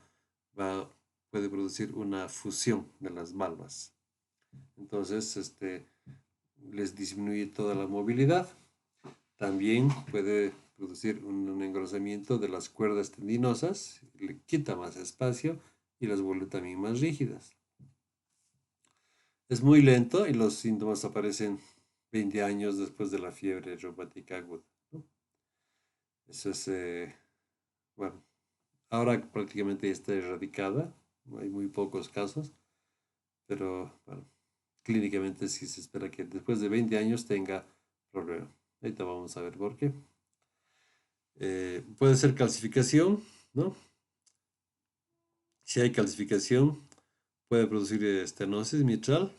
puede producir una fusión de las válvulas. Entonces, les disminuye toda la movilidad. También puede producir un engrosamiento de las cuerdas tendinosas, le quita más espacio y las vuelve también más rígidas. Es muy lento y los síntomas aparecen 20 años después de la fiebre reumática aguda, ¿no? Eso es, bueno, ahora prácticamente está erradicada, ¿no? Hay muy pocos casos, pero bueno, clínicamente sí se espera que después de 20 años tenga problema. Ahorita vamos a ver por qué. Puede ser calcificación, ¿no? Si hay calcificación, puede producir estenosis mitral.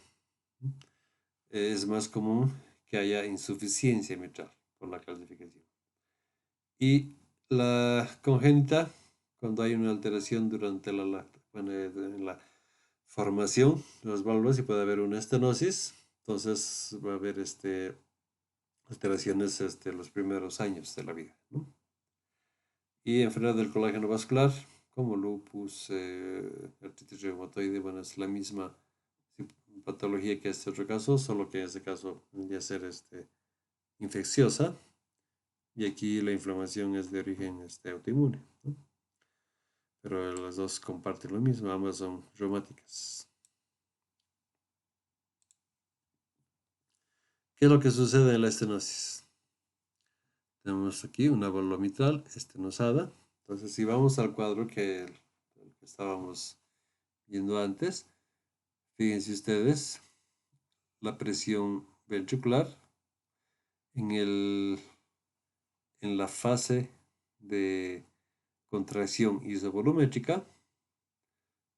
Es más común que haya insuficiencia mitral por la calcificación. Y la congénita, cuando hay una alteración durante en la formación de las válvulas y puede haber una estenosis, entonces va a haber alteraciones los primeros años de la vida, ¿no? Y enfermedad del colágeno vascular, como lupus, artritis reumatoide, bueno, es la misma patología que este otro caso, solo que en este caso vendría a ser infecciosa y aquí la inflamación es de origen autoinmune, ¿no? Pero las dos comparten lo mismo, ambas son reumáticas. ¿Qué es lo que sucede en la estenosis? Tenemos aquí una válvula mitral estenosada. Entonces, si vamos al cuadro el que estábamos viendo antes, fíjense ustedes la presión ventricular en en la fase de contracción isovolumétrica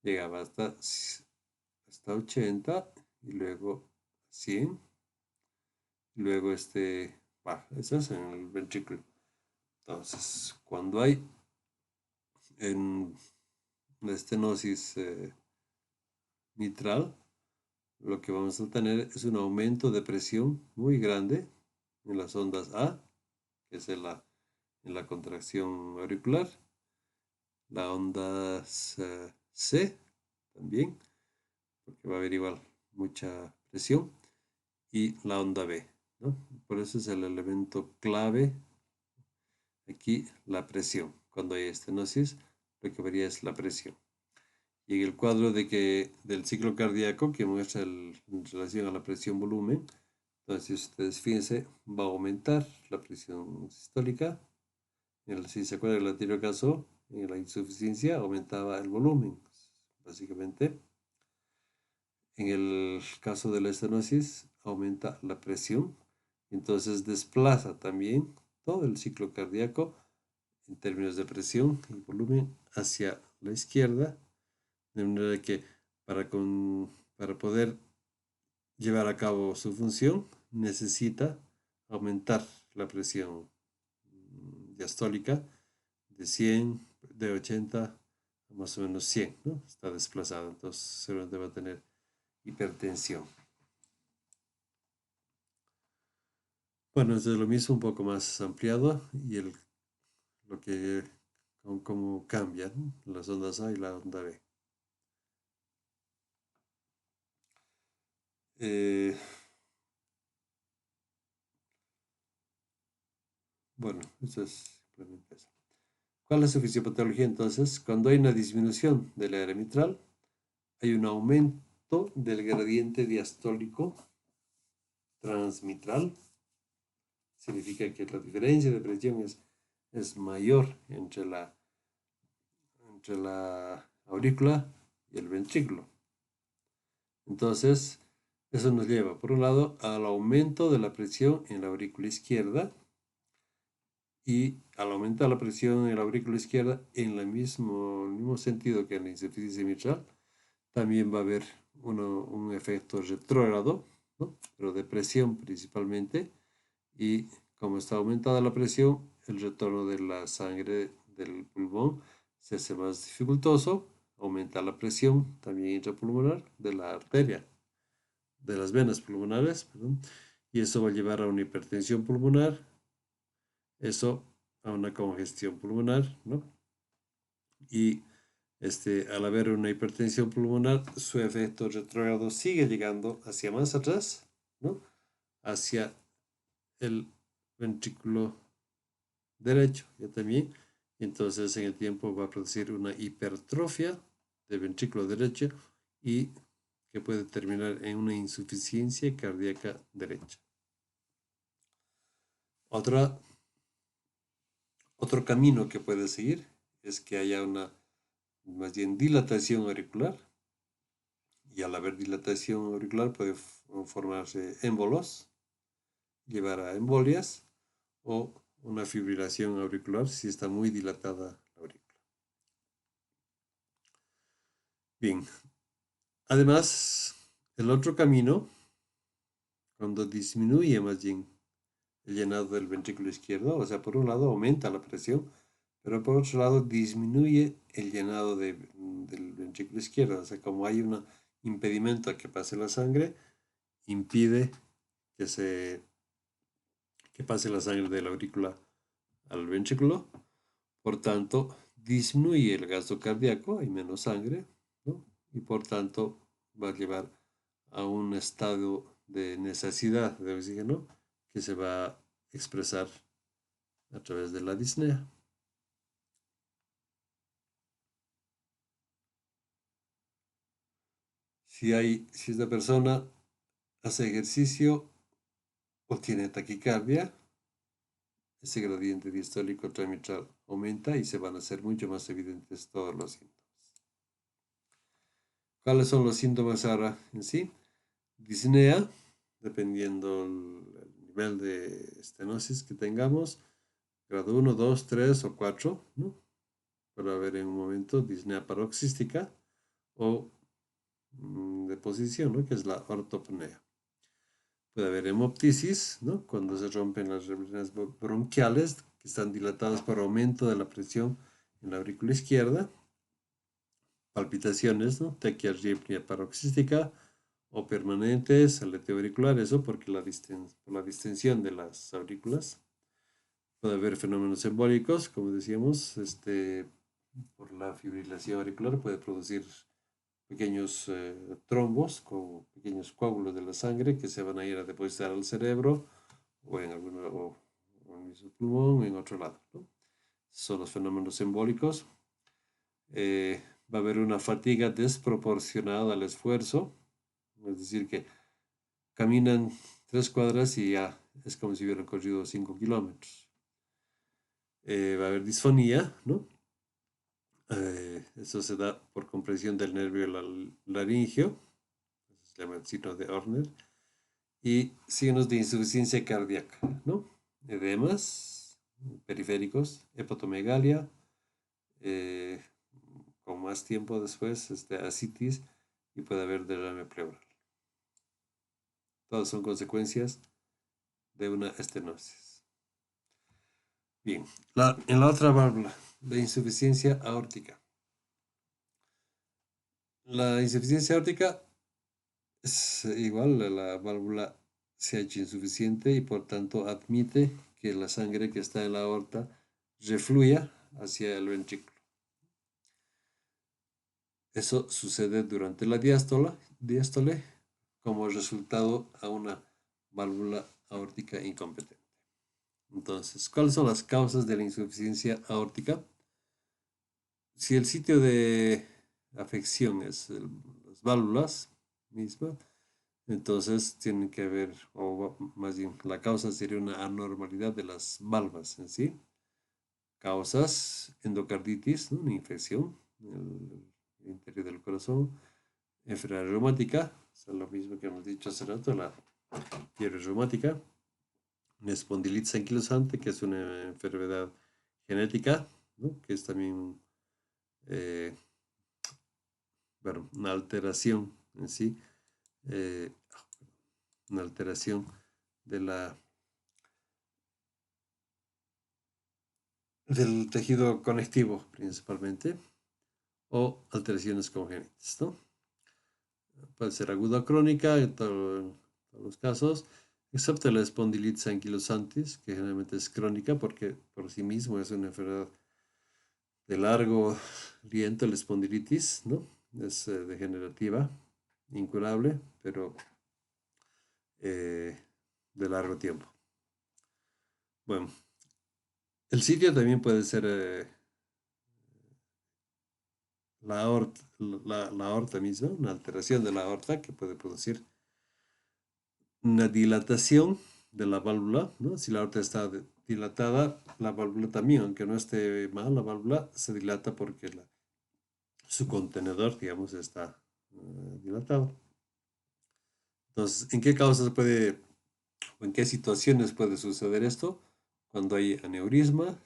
llegaba hasta 80 y luego 100, y luego eso es en el ventrículo. Entonces, cuando hay en la estenosis mitral, lo que vamos a tener es un aumento de presión muy grande en las ondas A, que es en la contracción auricular, la onda C también, porque va a haber igual mucha presión, y la onda B, ¿no? Por eso es el elemento clave aquí, la presión. Cuando hay estenosis, lo que varía es la presión. Y en el cuadro del ciclo cardíaco que muestra en relación a la presión volumen, entonces si ustedes fíjense, va a aumentar la presión sistólica. Si se acuerdan del anterior caso, en la insuficiencia aumentaba el volumen, básicamente. En el caso de la estenosis, aumenta la presión, entonces desplaza también todo el ciclo cardíaco en términos de presión y volumen hacia la izquierda, de manera que para, para poder llevar a cabo su función necesita aumentar la presión diastólica de 100, de 80 a más o menos 100, ¿no? Está desplazado, entonces seguramente va a tener hipertensión. Bueno, esto es lo mismo, un poco más ampliado y lo que, cómo cambian las ondas A y la onda B. Bueno, eso es simplemente eso. ¿Cuál es su fisiopatología entonces? Cuando hay una disminución del área mitral, hay un aumento del gradiente diastólico transmitral. Significa que la diferencia de presión es mayor entre la aurícula y el ventrículo. Entonces, eso nos lleva, por un lado, al aumento de la presión en la aurícula izquierda y al aumentar la presión en la aurícula izquierda en el mismo sentido que en la insuficiencia mitral, también va a haber un efecto retrógrado, ¿no? Pero de presión principalmente, y como está aumentada la presión, el retorno de la sangre del pulmón se hace más dificultoso, aumenta la presión también intrapulmonar de la arteria, de las venas pulmonares, perdón, y eso va a llevar a una hipertensión pulmonar, eso a una congestión pulmonar, ¿no? Y al haber una hipertensión pulmonar, su efecto retrógrado sigue llegando hacia más atrás, ¿no? Hacia el ventrículo derecho, ya también. Entonces, en el tiempo va a producir una hipertrofia del ventrículo derecho y que puede terminar en una insuficiencia cardíaca derecha. Otro camino que puede seguir es que haya una más bien dilatación auricular, y al haber dilatación auricular puede formarse émbolos, llevar a embolias o una fibrilación auricular si está muy dilatada la aurícula. Bien, además, el otro camino, cuando disminuye más bien el llenado del ventrículo izquierdo, o sea, por un lado aumenta la presión, pero por otro lado disminuye el llenado del ventrículo izquierdo, o sea, como hay un impedimento a que pase la sangre, impide que pase la sangre de la aurícula al ventrículo, por tanto, disminuye el gasto cardíaco, hay menos sangre, ¿no? Y por tanto va a llevar a un estado de necesidad de oxígeno que se va a expresar a través de la disnea. Si esta persona hace ejercicio o tiene taquicardia, ese gradiente diastólico transmitral aumenta y se van a hacer mucho más evidentes todos los síntomas. ¿Cuáles son los síntomas ahora en sí? Disnea, dependiendo el nivel de estenosis que tengamos, grado 1, 2, 3 o 4, ¿no? Puede haber en un momento disnea paroxística o de posición, ¿no? Que es la ortopnea. Puede haber hemoptisis, ¿no? Cuando se rompen las membranas bronquiales que están dilatadas por aumento de la presión en la aurícula izquierda. Palpitaciones, ¿no? Taquiarritmia paroxística o permanentes, aleteo auricular, eso porque por la distensión de las aurículas. Puede haber fenómenos embólicos, como decíamos, por la fibrilación auricular puede producir pequeños trombos con pequeños coágulos de la sangre que se van a ir a depositar al cerebro o en o en el mismo pulmón o en otro lado, ¿no? Son los fenómenos embólicos. Va a haber una fatiga desproporcionada al esfuerzo, es decir, que caminan 3 cuadras y ya es como si hubieran corrido 5 kilómetros. Va a haber disfonía, ¿no? Eso se da por compresión del nervio laringio, se llama el signo de Horner, y signos de insuficiencia cardíaca, ¿no? Edemas periféricos, hepatomegalia, eh, con más tiempo después, ascitis, y puede haber derrame pleural. Todas son consecuencias de una estenosis. Bien, en la otra válvula, la insuficiencia aórtica. La insuficiencia aórtica es igual, la válvula se ha hecho insuficiente y por tanto admite que la sangre que está en la aorta refluya hacia el ventrículo. Eso sucede durante la diástole como resultado a una válvula aórtica incompetente. Entonces, ¿cuáles son las causas de la insuficiencia aórtica? Si el sitio de afección es las válvulas mismas, entonces tienen que haber, o más bien, la causa sería una anormalidad de las válvulas en sí. Causas, endocarditis, ¿no? Una infección en el interior del corazón, enfermedad reumática, es lo mismo que hemos dicho hace rato, la fiebre reumática, una espondilitis anquilosante, que es una enfermedad genética, ¿no? Que es también eh, bueno, una alteración en sí, eh, una alteración de del tejido conectivo principalmente, o alteraciones congénitas, ¿no? Puede ser aguda o crónica en todos los casos, excepto la espondilitis anquilosantis, que generalmente es crónica porque por sí mismo es una enfermedad de largo aliento, la espondilitis, ¿no? Es degenerativa, incurable, pero eh, de largo tiempo. Bueno, el sitio también puede ser la aorta misma, una alteración de la aorta que puede producir una dilatación de la válvula, ¿no? Si la aorta está dilatada, la válvula también, aunque no esté mal, la válvula se dilata porque su contenedor, digamos, está dilatado. Entonces, ¿en qué causas puede, o en qué situaciones puede suceder esto? Cuando hay aneurisma,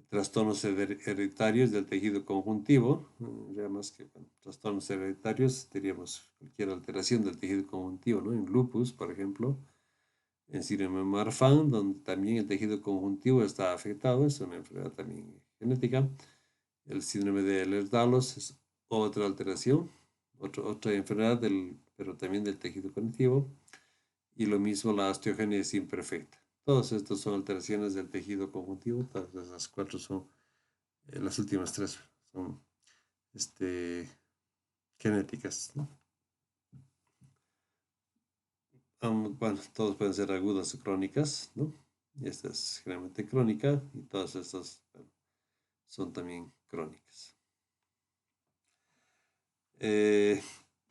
trastornos hereditarios del tejido conjuntivo, ya más que bueno, trastornos hereditarios, diríamos cualquier alteración del tejido conjuntivo, ¿no? En lupus, por ejemplo, en síndrome de Marfan, donde también el tejido conjuntivo está afectado, es una enfermedad también genética. El síndrome de Ehlers-Danlos es otra alteración, otra enfermedad, pero también del tejido conectivo. Y lo mismo la osteogénesis imperfecta. Todos estos son alteraciones del tejido conjuntivo, todas esas cuatro son, las últimas tres son este, genéticas, ¿no? Bueno, todos pueden ser agudas o crónicas, ¿no? Y esta es generalmente crónica y todas estas bueno, son también crónicas. Eh,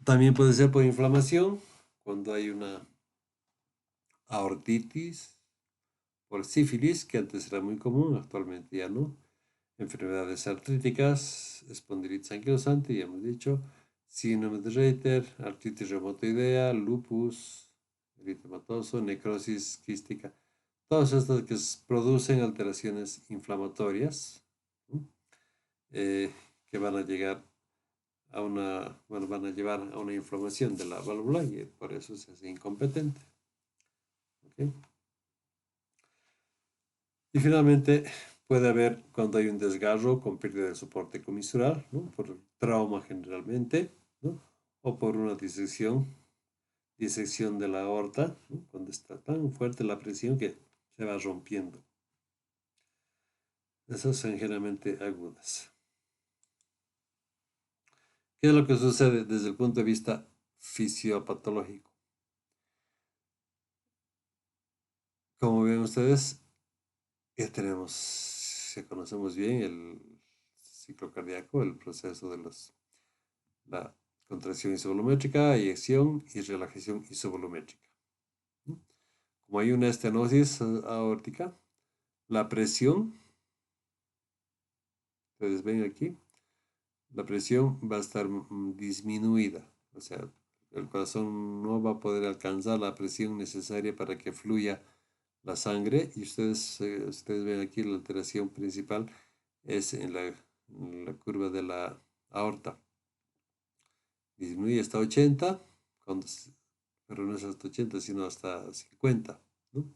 También puede ser por inflamación, cuando hay una aortitis, por sífilis, que antes era muy común, actualmente ya no. Enfermedades artríticas, espondilitis anquilosante, ya hemos dicho, síndrome de Reiter, artritis reumatoidea, lupus eritematoso, necrosis quística. Todas estas que producen alteraciones inflamatorias, ¿no? Que van a llegar a bueno, van a llevar a una inflamación de la válvula y por eso se hace incompetente. ¿Okay? Y finalmente puede haber cuando hay un desgarro con pérdida de soporte comisural, ¿no? Por trauma generalmente, ¿no? O por una disección de la aorta, ¿no? Cuando está tan fuerte la presión que se va rompiendo. Esas son generalmente agudas. ¿Qué es lo que sucede desde el punto de vista fisiopatológico? Como ven ustedes, ya tenemos, ya conocemos bien el ciclo cardíaco, el proceso de la contracción isovolumétrica, eyección y relajación isovolumétrica. Como hay una estenosis aórtica, la presión, ustedes ven aquí, la presión va a estar disminuida. O sea, el corazón no va a poder alcanzar la presión necesaria para que fluya la sangre. Y ustedes ven aquí la alteración principal es en la curva de la aorta. Disminuye hasta 80, pero no es hasta 80, sino hasta 50, ¿no?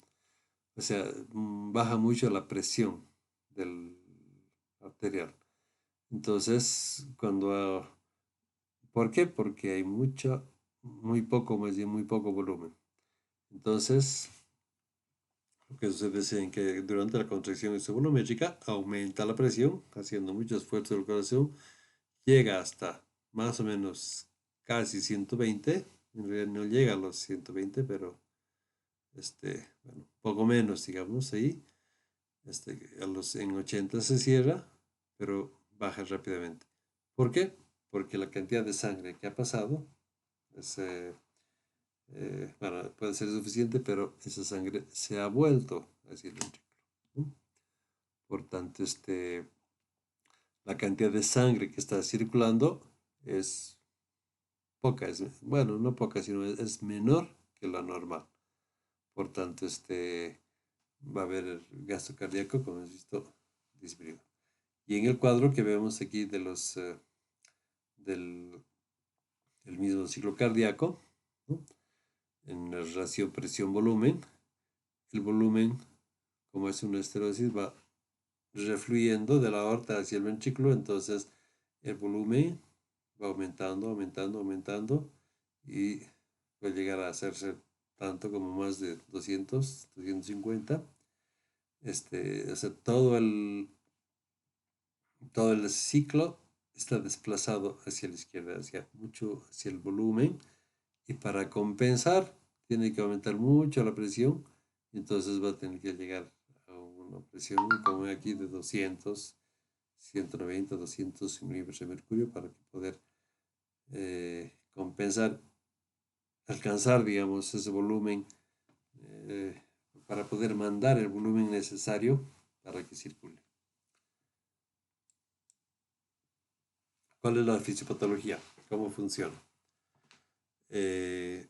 O sea, baja mucho la presión del arterial. Entonces, ¿por qué? Porque hay muy poco, más bien muy poco volumen. Entonces, lo que sucede es en que durante la contracción isovolumétrica aumenta la presión, haciendo mucho esfuerzo del corazón, llega hasta más o menos casi 120, en realidad no llega a los 120, pero bueno, poco menos, digamos, ahí, en 80 se cierra, pero baja rápidamente. ¿Por qué? Porque la cantidad de sangre que ha pasado es, bueno, puede ser suficiente, pero esa sangre se ha vuelto hacia el ventrículo, ¿no? Por tanto, la cantidad de sangre que está circulando es poca, bueno, no poca, sino es menor que la normal. Por tanto, va a haber gasto cardíaco, como hemos visto, disminuido. Y en el cuadro que vemos aquí del mismo ciclo cardíaco, ¿no? En la relación presión-volumen, el volumen, como es una esterosis, va refluyendo de la aorta hacia el ventrículo, entonces el volumen va aumentando, aumentando, aumentando y puede llegar a hacerse tanto como más de 200, 250. O sea, todo el ciclo está desplazado hacia la izquierda, hacia el volumen, y para compensar tiene que aumentar mucho la presión, y entonces va a tener que llegar a una presión como aquí de 200, 190, 200 milímetros de mercurio para poder compensar, alcanzar, digamos, ese volumen, eh, para poder mandar el volumen necesario para que circule. ¿Cuál es la fisiopatología? ¿Cómo funciona? Eh,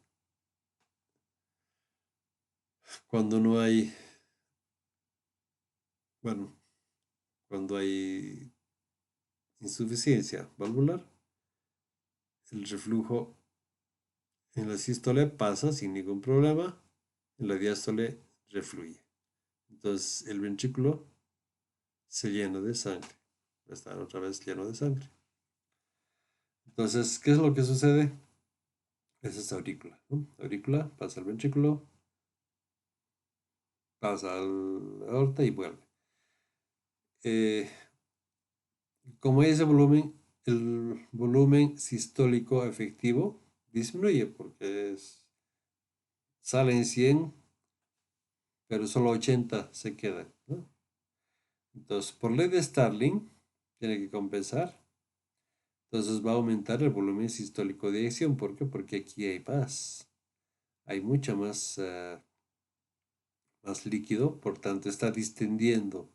cuando no hay, bueno, cuando hay insuficiencia valvular, el reflujo en la sístole pasa sin ningún problema, en la diástole refluye. Entonces el ventrículo se llena de sangre, va a estar otra vez lleno de sangre. Entonces, ¿qué es lo que sucede? Es esta aurícula, ¿no? La aurícula pasa al ventrículo, pasa a la aorta y vuelve. Eh, Como hay ese volumen, el volumen sistólico efectivo disminuye porque sale en 100, pero solo 80 se quedan, ¿no? Entonces, por ley de Starling, tiene que compensar. Entonces va a aumentar el volumen sistólico de eyección. ¿Por qué? Porque aquí hay más. Hay mucha más líquido, por tanto está distendiendo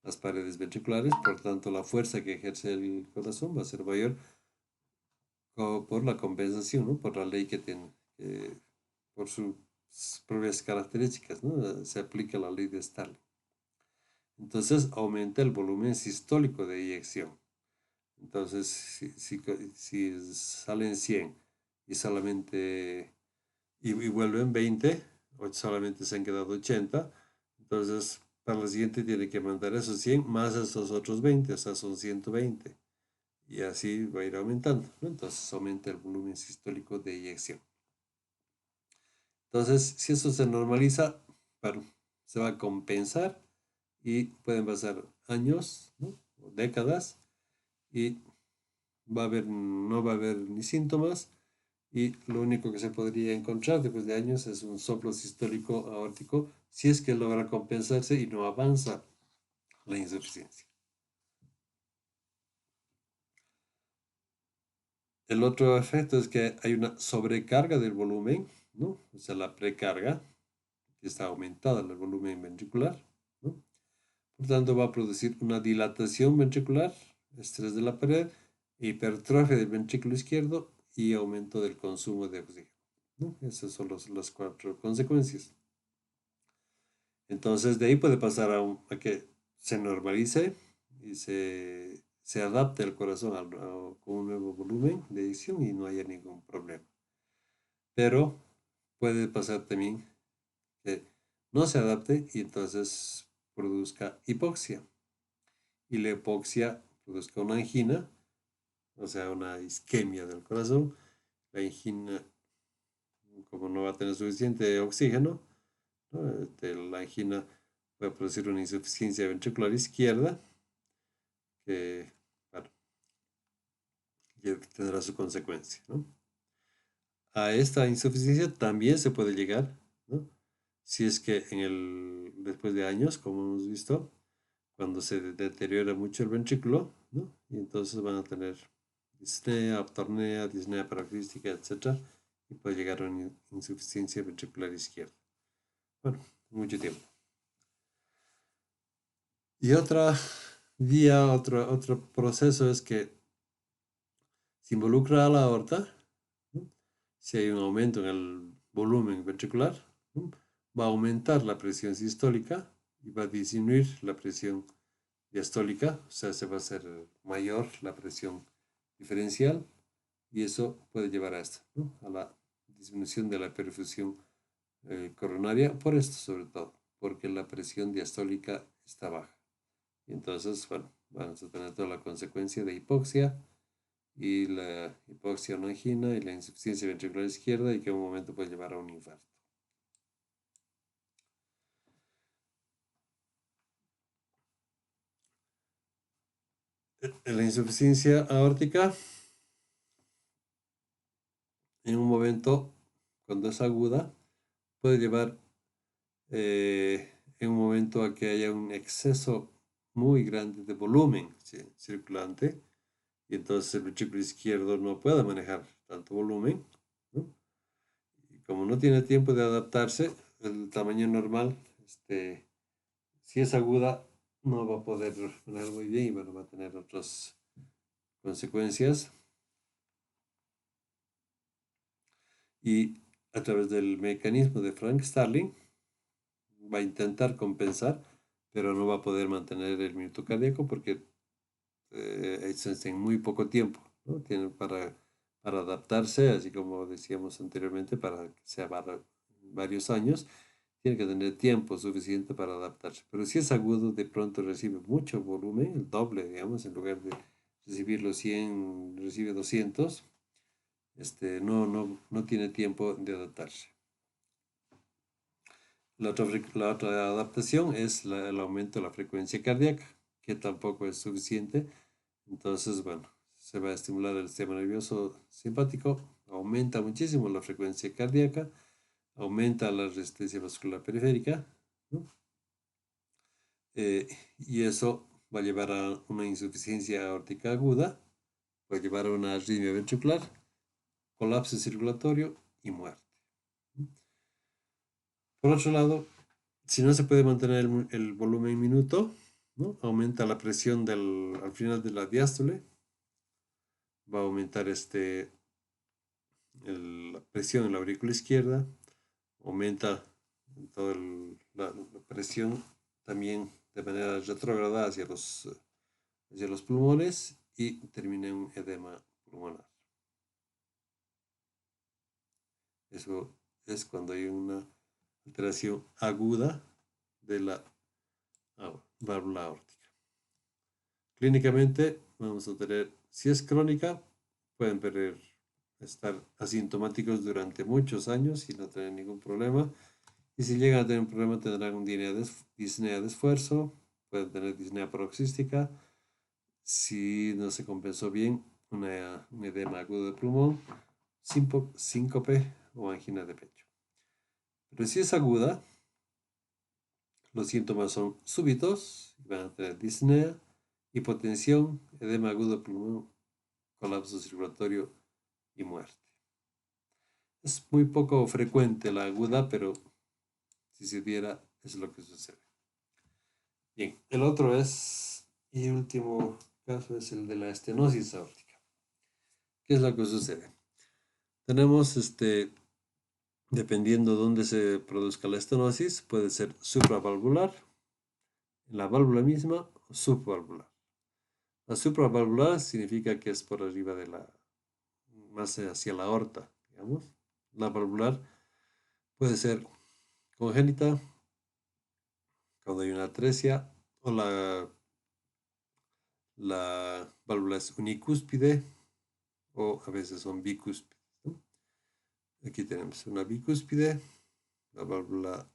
las paredes ventriculares, por tanto la fuerza que ejerce el corazón va a ser mayor por la compensación, ¿no? Por la ley que tiene, por sus propias características, ¿no? Se aplica la ley de Starling. Entonces aumenta el volumen sistólico de eyección. Entonces, si salen 100 y solamente y vuelven 20, o solamente se han quedado 80, entonces para la siguiente tiene que mandar esos 100 más esos otros 20, o sea, son 120. Y así va a ir aumentando, ¿no? Entonces aumenta el volumen sistólico de eyección. Entonces, si eso se normaliza, bueno, se va a compensar y pueden pasar años, ¿no? O décadas y no va a haber ni síntomas y lo único que se podría encontrar después de años es un soplo sistólico aórtico si es que logra compensarse y no avanza la insuficiencia. El otro efecto es que hay una sobrecarga del volumen, ¿no? O sea, la precarga, que está aumentada el volumen ventricular, ¿no? Por tanto, va a producir una dilatación ventricular, estrés de la pared, hipertrofia del ventrículo izquierdo y aumento del consumo de oxígeno, ¿no? Esas son las cuatro consecuencias. Entonces, de ahí puede pasar a que se normalice y se adapte el corazón con un nuevo volumen de edición y no haya ningún problema. Pero puede pasar también que no se adapte y entonces produzca hipoxia. Y la hipoxia produzca una angina, o sea, una isquemia del corazón. La angina, como no va a tener suficiente oxígeno, ¿no? La angina puede producir una insuficiencia ventricular izquierda que, bueno, ya tendrá su consecuencia, ¿no? A esta insuficiencia también se puede llegar, ¿no? Si es que después de años, como hemos visto, cuando se deteriora mucho el ventrículo, ¿no? Y entonces van a tener disnea, aptornea, disnea paroxística, etcétera, y puede llegar a una insuficiencia ventricular izquierda. Bueno, mucho tiempo. Y otra vía, otro proceso es que se involucra a la aorta, ¿no? Si hay un aumento en el volumen ventricular, ¿no? Va a aumentar la presión sistólica y va a disminuir la presión diastólica, o sea, se va a hacer mayor la presión diferencial y eso puede llevar a esto, ¿no? A la disminución de la perfusión coronaria, por esto sobre todo, porque la presión diastólica está baja. Y entonces, bueno, vamos a tener toda la consecuencia de hipoxia y la hipoxia no angina y la insuficiencia ventricular izquierda y que en un momento puede llevar a un infarto. La insuficiencia aórtica, en un momento, cuando es aguda, puede llevar en un momento a que haya un exceso muy grande de volumen circulante y entonces el ventrículo izquierdo no puede manejar tanto volumen, ¿no? Y como no tiene tiempo de adaptarse, el tamaño normal, si es aguda, no va a poder manejar muy bien y bueno, va a tener otras consecuencias. Y a través del mecanismo de Frank Starling va a intentar compensar, pero no va a poder mantener el minuto cardíaco porque es en muy poco tiempo, ¿no? Tienen para adaptarse, así como decíamos anteriormente, para que sea varios años, tiene que tener tiempo suficiente para adaptarse. Pero si es agudo, de pronto recibe mucho volumen, el doble, digamos, en lugar de recibir los 100, recibe 200, no tiene tiempo de adaptarse. La otra adaptación es el aumento de la frecuencia cardíaca, que tampoco es suficiente. Entonces, bueno, se va a estimular el sistema nervioso simpático, aumenta muchísimo la frecuencia cardíaca, aumenta la resistencia vascular periférica, ¿no? Y eso va a llevar a una insuficiencia aórtica aguda, va a llevar a una arritmia ventricular, colapso circulatorio y muerte. Por otro lado, si no se puede mantener el volumen minuto, ¿no? Aumenta la presión al final de la diástole, va a aumentar la presión en la aurícula izquierda, aumenta toda la presión también de manera retrógrada hacia los pulmones y termina en un edema pulmonar. Eso es cuando hay una alteración aguda de la válvula aórtica. Clínicamente vamos a tener, si es crónica, pueden estar asintomáticos durante muchos años y no tener ningún problema. Y si llegan a tener un problema, tendrán un disnea de esfuerzo, pueden tener disnea paroxística. Si no se compensó bien, un edema agudo de pulmón, síncope o angina de pecho. Pero si es aguda, los síntomas son súbitos, van a tener disnea, hipotensión, edema agudo de pulmón, colapso circulatorio y muerte. Es muy poco frecuente la aguda, pero si se diera, es lo que sucede. Bien, el otro y último caso es el de la estenosis aórtica. ¿Qué es lo que sucede? Tenemos, dependiendo de dónde se produzca la estenosis, puede ser supravalvular, en la válvula misma, o subvalvular. La supravalvular significa que es por arriba de más hacia la aorta, digamos. La valvular puede ser congénita, cuando hay una atresia, o la válvula es unicúspide, o a veces son bicúspides, ¿no? Aquí tenemos una bicúspide, la válvula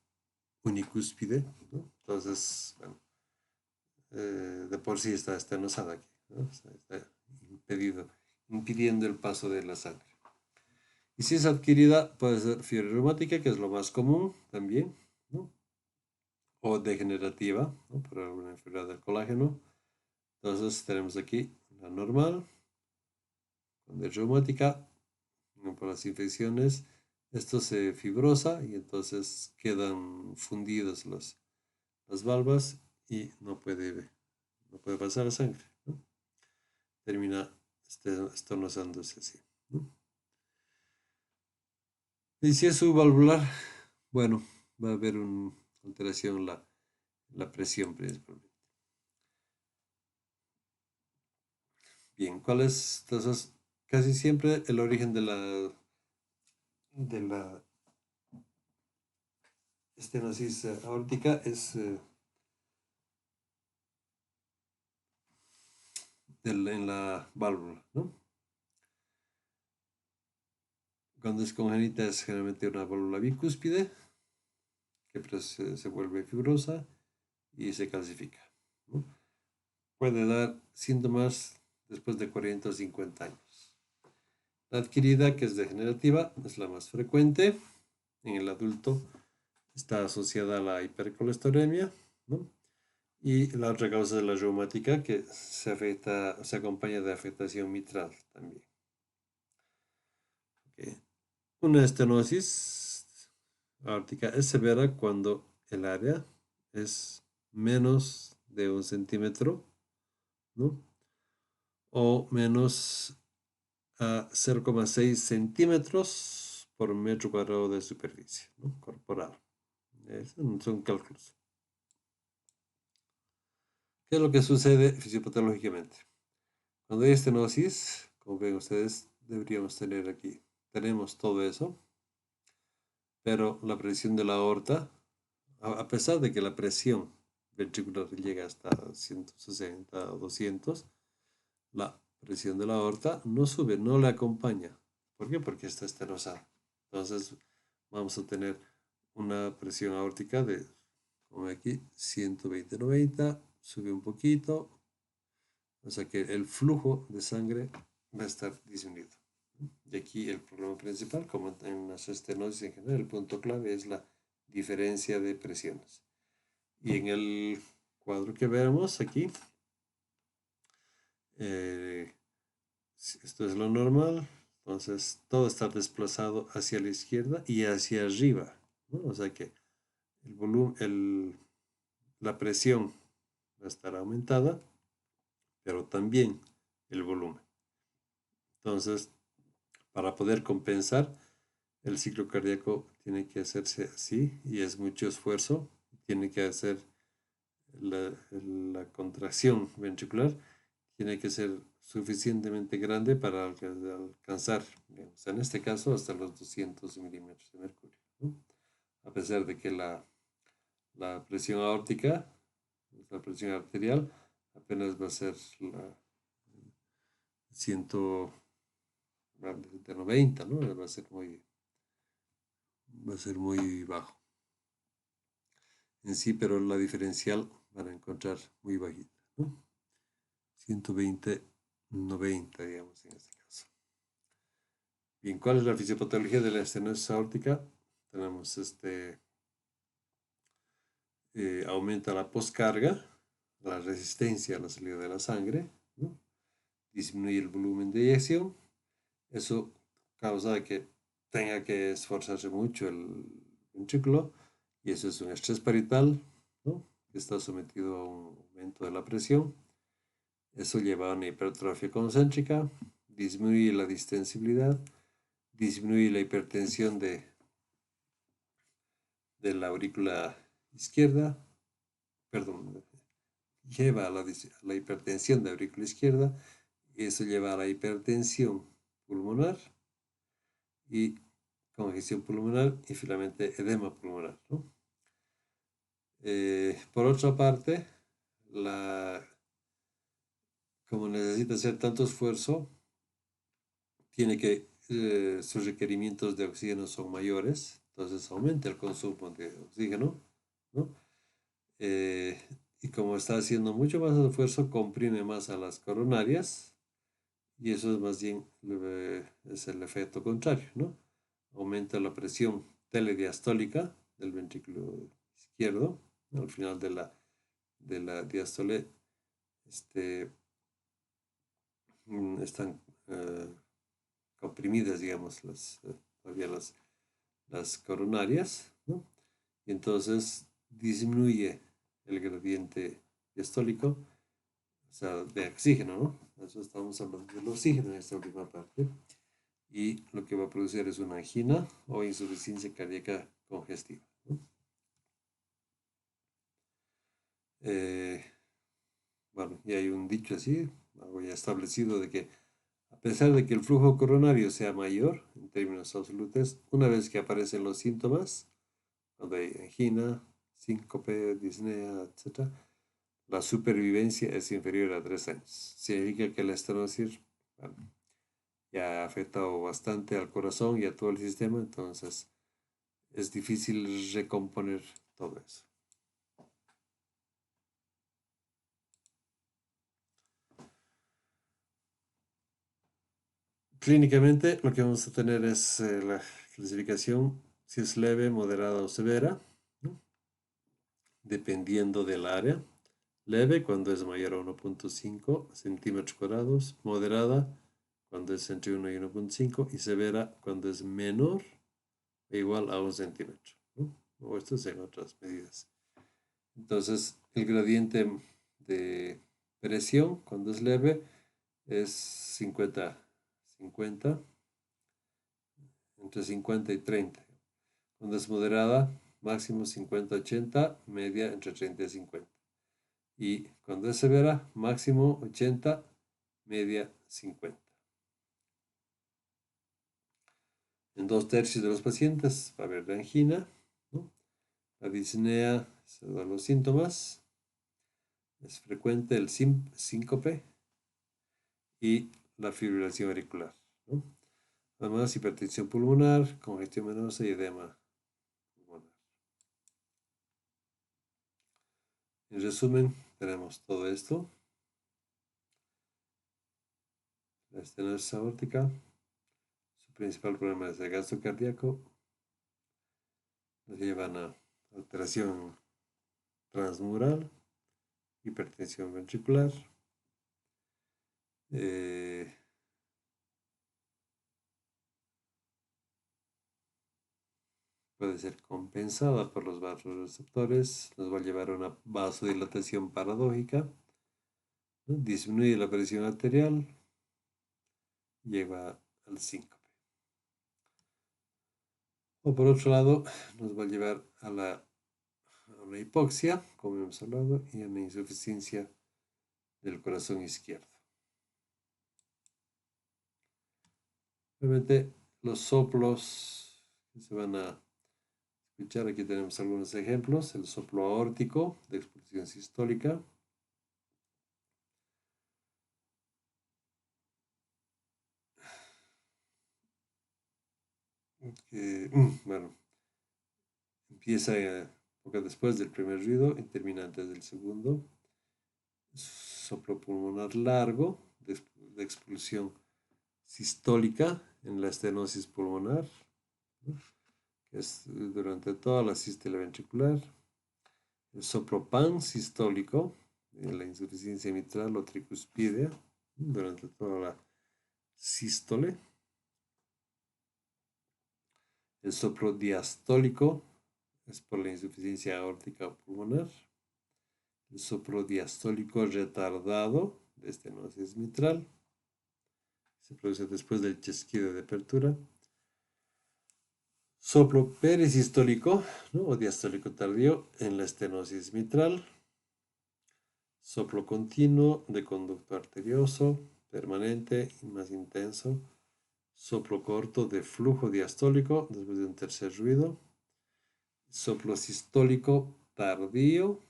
unicúspide, ¿no? Entonces, bueno, de por sí está estenosada aquí, ¿no? Está impidiendo el paso de la sangre. Y si es adquirida, puede ser fiebre reumática, que es lo más común también, ¿no? O degenerativa, ¿no? Por alguna enfermedad del colágeno. Entonces tenemos aquí la normal, cuando es reumática, ¿no? Por las infecciones, esto se fibrosa y entonces quedan fundidas las valvas y no puede pasar la sangre, ¿no? Termina estornuzándose así, ¿no? Y si es subvalvular, bueno, va a haber una alteración en la presión principalmente. Bien, ¿cuál es entonces casi siempre el origen de la estenosis aórtica es en la válvula, ¿no? Cuando es congénita es generalmente una válvula bicúspide que se vuelve fibrosa y se calcifica, ¿no? Puede dar síntomas después de 40 o 50 años. La adquirida, que es degenerativa, es la más frecuente. En el adulto está asociada a la hipercolesterolemia, ¿no? Y la otra causa es la reumática, que se acompaña de afectación mitral también. Okay. Una estenosis aórtica es severa cuando el área es menos de 1 centímetro, ¿no? O menos a 0,6 centímetros por metro cuadrado de superficie, ¿no? Corporal. Son cálculos. ¿Qué es lo que sucede fisiopatológicamente? Cuando hay estenosis, como ven ustedes, deberíamos tener aquí, tenemos todo eso, pero la presión de la aorta, a pesar de que la presión ventricular llega hasta 160 o 200, la presión de la aorta no sube, no le acompaña. ¿Por qué? Porque está estenosada. Entonces vamos a tener una presión aórtica de, como aquí, 120-90, sube un poquito, o sea que el flujo de sangre va a estar disminuido. Y aquí el problema principal, como en las estenosis en general, el punto clave es la diferencia de presiones. Y en el cuadro que vemos aquí, eh, esto es lo normal, entonces todo está desplazado hacia la izquierda y hacia arriba, ¿no? O sea que el volumen, la presión va a estar aumentada, pero también el volumen. Entonces, para poder compensar, el ciclo cardíaco tiene que hacerse así y es mucho esfuerzo. Tiene que hacer la contracción ventricular, tiene que ser suficientemente grande para alcanzar, digamos, en este caso, hasta los 200 milímetros de mercurio, ¿no? A pesar de que la presión aórtica, la presión arterial, apenas va a ser la 100, de 90, ¿no? Va a ser muy bajo en sí, pero la diferencial van a encontrar muy bajita, ¿no? 120, 90, digamos, en este caso. Bien, ¿cuál es la fisiopatología de la estenosis aórtica? Tenemos aumenta la poscarga, la resistencia a la salida de la sangre, ¿no? Disminuye el volumen de eyección. Eso causa que tenga que esforzarse mucho el ventrículo y eso es un estrés parietal, ¿no? Que está sometido a un aumento de la presión. Eso lleva a una hipertrofia concéntrica, disminuye la distensibilidad, disminuye la hipertensión de la aurícula izquierda, perdón, lleva a la hipertensión de la aurícula izquierda y eso lleva a la hipertensión pulmonar y congestión pulmonar y finalmente edema pulmonar, ¿no? Por otra parte, como necesita hacer tanto esfuerzo, sus requerimientos de oxígeno son mayores, entonces aumenta el consumo de oxígeno, ¿no? Eh, y como está haciendo mucho más esfuerzo, comprime más a las coronarias y eso es más bien es el efecto contrario, ¿no? Aumenta la presión telediastólica del ventrículo izquierdo, ¿no? Al final de la diástole están comprimidas, digamos, todavía las coronarias, ¿no? Y entonces disminuye el gradiente diastólico, o sea, de oxígeno, ¿no? Eso estamos hablando del oxígeno en esta última parte. Y lo que va a producir es una angina o insuficiencia cardíaca congestiva, ¿no? Eh, bueno, y hay un dicho así, algo ya establecido, de que a pesar de que el flujo coronario sea mayor en términos absolutos, una vez que aparecen los síntomas, cuando hay angina, síncope, disnea, etc., la supervivencia es inferior a 3 años. Significa que la estenosis, bueno, ya ha afectado bastante al corazón y a todo el sistema, entonces es difícil recomponer todo eso. Clínicamente, lo que vamos a tener es la clasificación si es leve, moderada o severa, ¿no? Dependiendo del área. Leve cuando es mayor a 1.5 centímetros cuadrados, moderada cuando es entre 1 y 1.5 y severa cuando es menor o igual a 1 centímetro, ¿no? O esto es en otras medidas. Entonces, el gradiente de presión cuando es leve es 50-50, entre 50 y 30. Cuando es moderada, máximo 50-80, media entre 30 y 50. Y cuando es severa, máximo 80, media 50. En 2 tercios de los pacientes va a haber angina, ¿no? La disnea se dan los síntomas. Es frecuente el síncope y la fibrilación auricular, ¿no? Además, hipertensión pulmonar, congestión venosa y edema pulmonar. En resumen, tenemos todo esto. La estenosis aórtica, su principal problema es el gasto cardíaco, nos llevan a alteración transmural, hipertensión ventricular, eh, puede ser compensada por los vasoreceptores, nos va a llevar a una vasodilatación paradójica, ¿no? Disminuye la presión arterial, lleva al síncope. O por otro lado, nos va a llevar a una hipoxia, como hemos hablado, y a una insuficiencia del corazón izquierdo. Obviamente, los soplos que se van a escuchar, aquí tenemos algunos ejemplos. El soplo aórtico de expulsión sistólica. Bueno, empieza provoca después del primer ruido y termina antes del segundo. Soplo pulmonar largo de expulsión sistólica en la estenosis pulmonar, ¿no? Que es durante toda la sístole ventricular. El soplo pansistólico en la insuficiencia mitral o tricuspidea durante toda la sístole. El soplo diastólico es por la insuficiencia aórtica o pulmonar. El soplo diastólico retardado de estenosis mitral se produce después del chasquido de apertura. Soplo perisistólico, ¿no? O diastólico tardío en la estenosis mitral. Soplo continuo de conducto arterioso, permanente y más intenso. Soplo corto de flujo diastólico después de un tercer ruido. Soplo sistólico tardío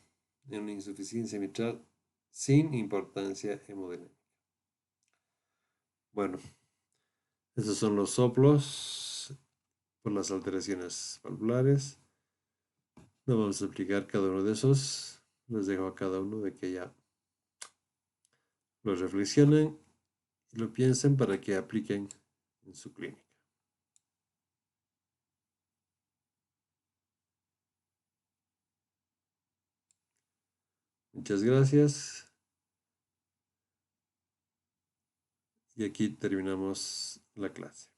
en una insuficiencia mitral sin importancia hemodinámica. Bueno, esos son los soplos por las alteraciones valvulares. No vamos a explicar cada uno de esos. Les dejo a cada uno de que ya lo reflexionen y lo piensen para que apliquen en su clínica. Muchas gracias. Y aquí terminamos la clase.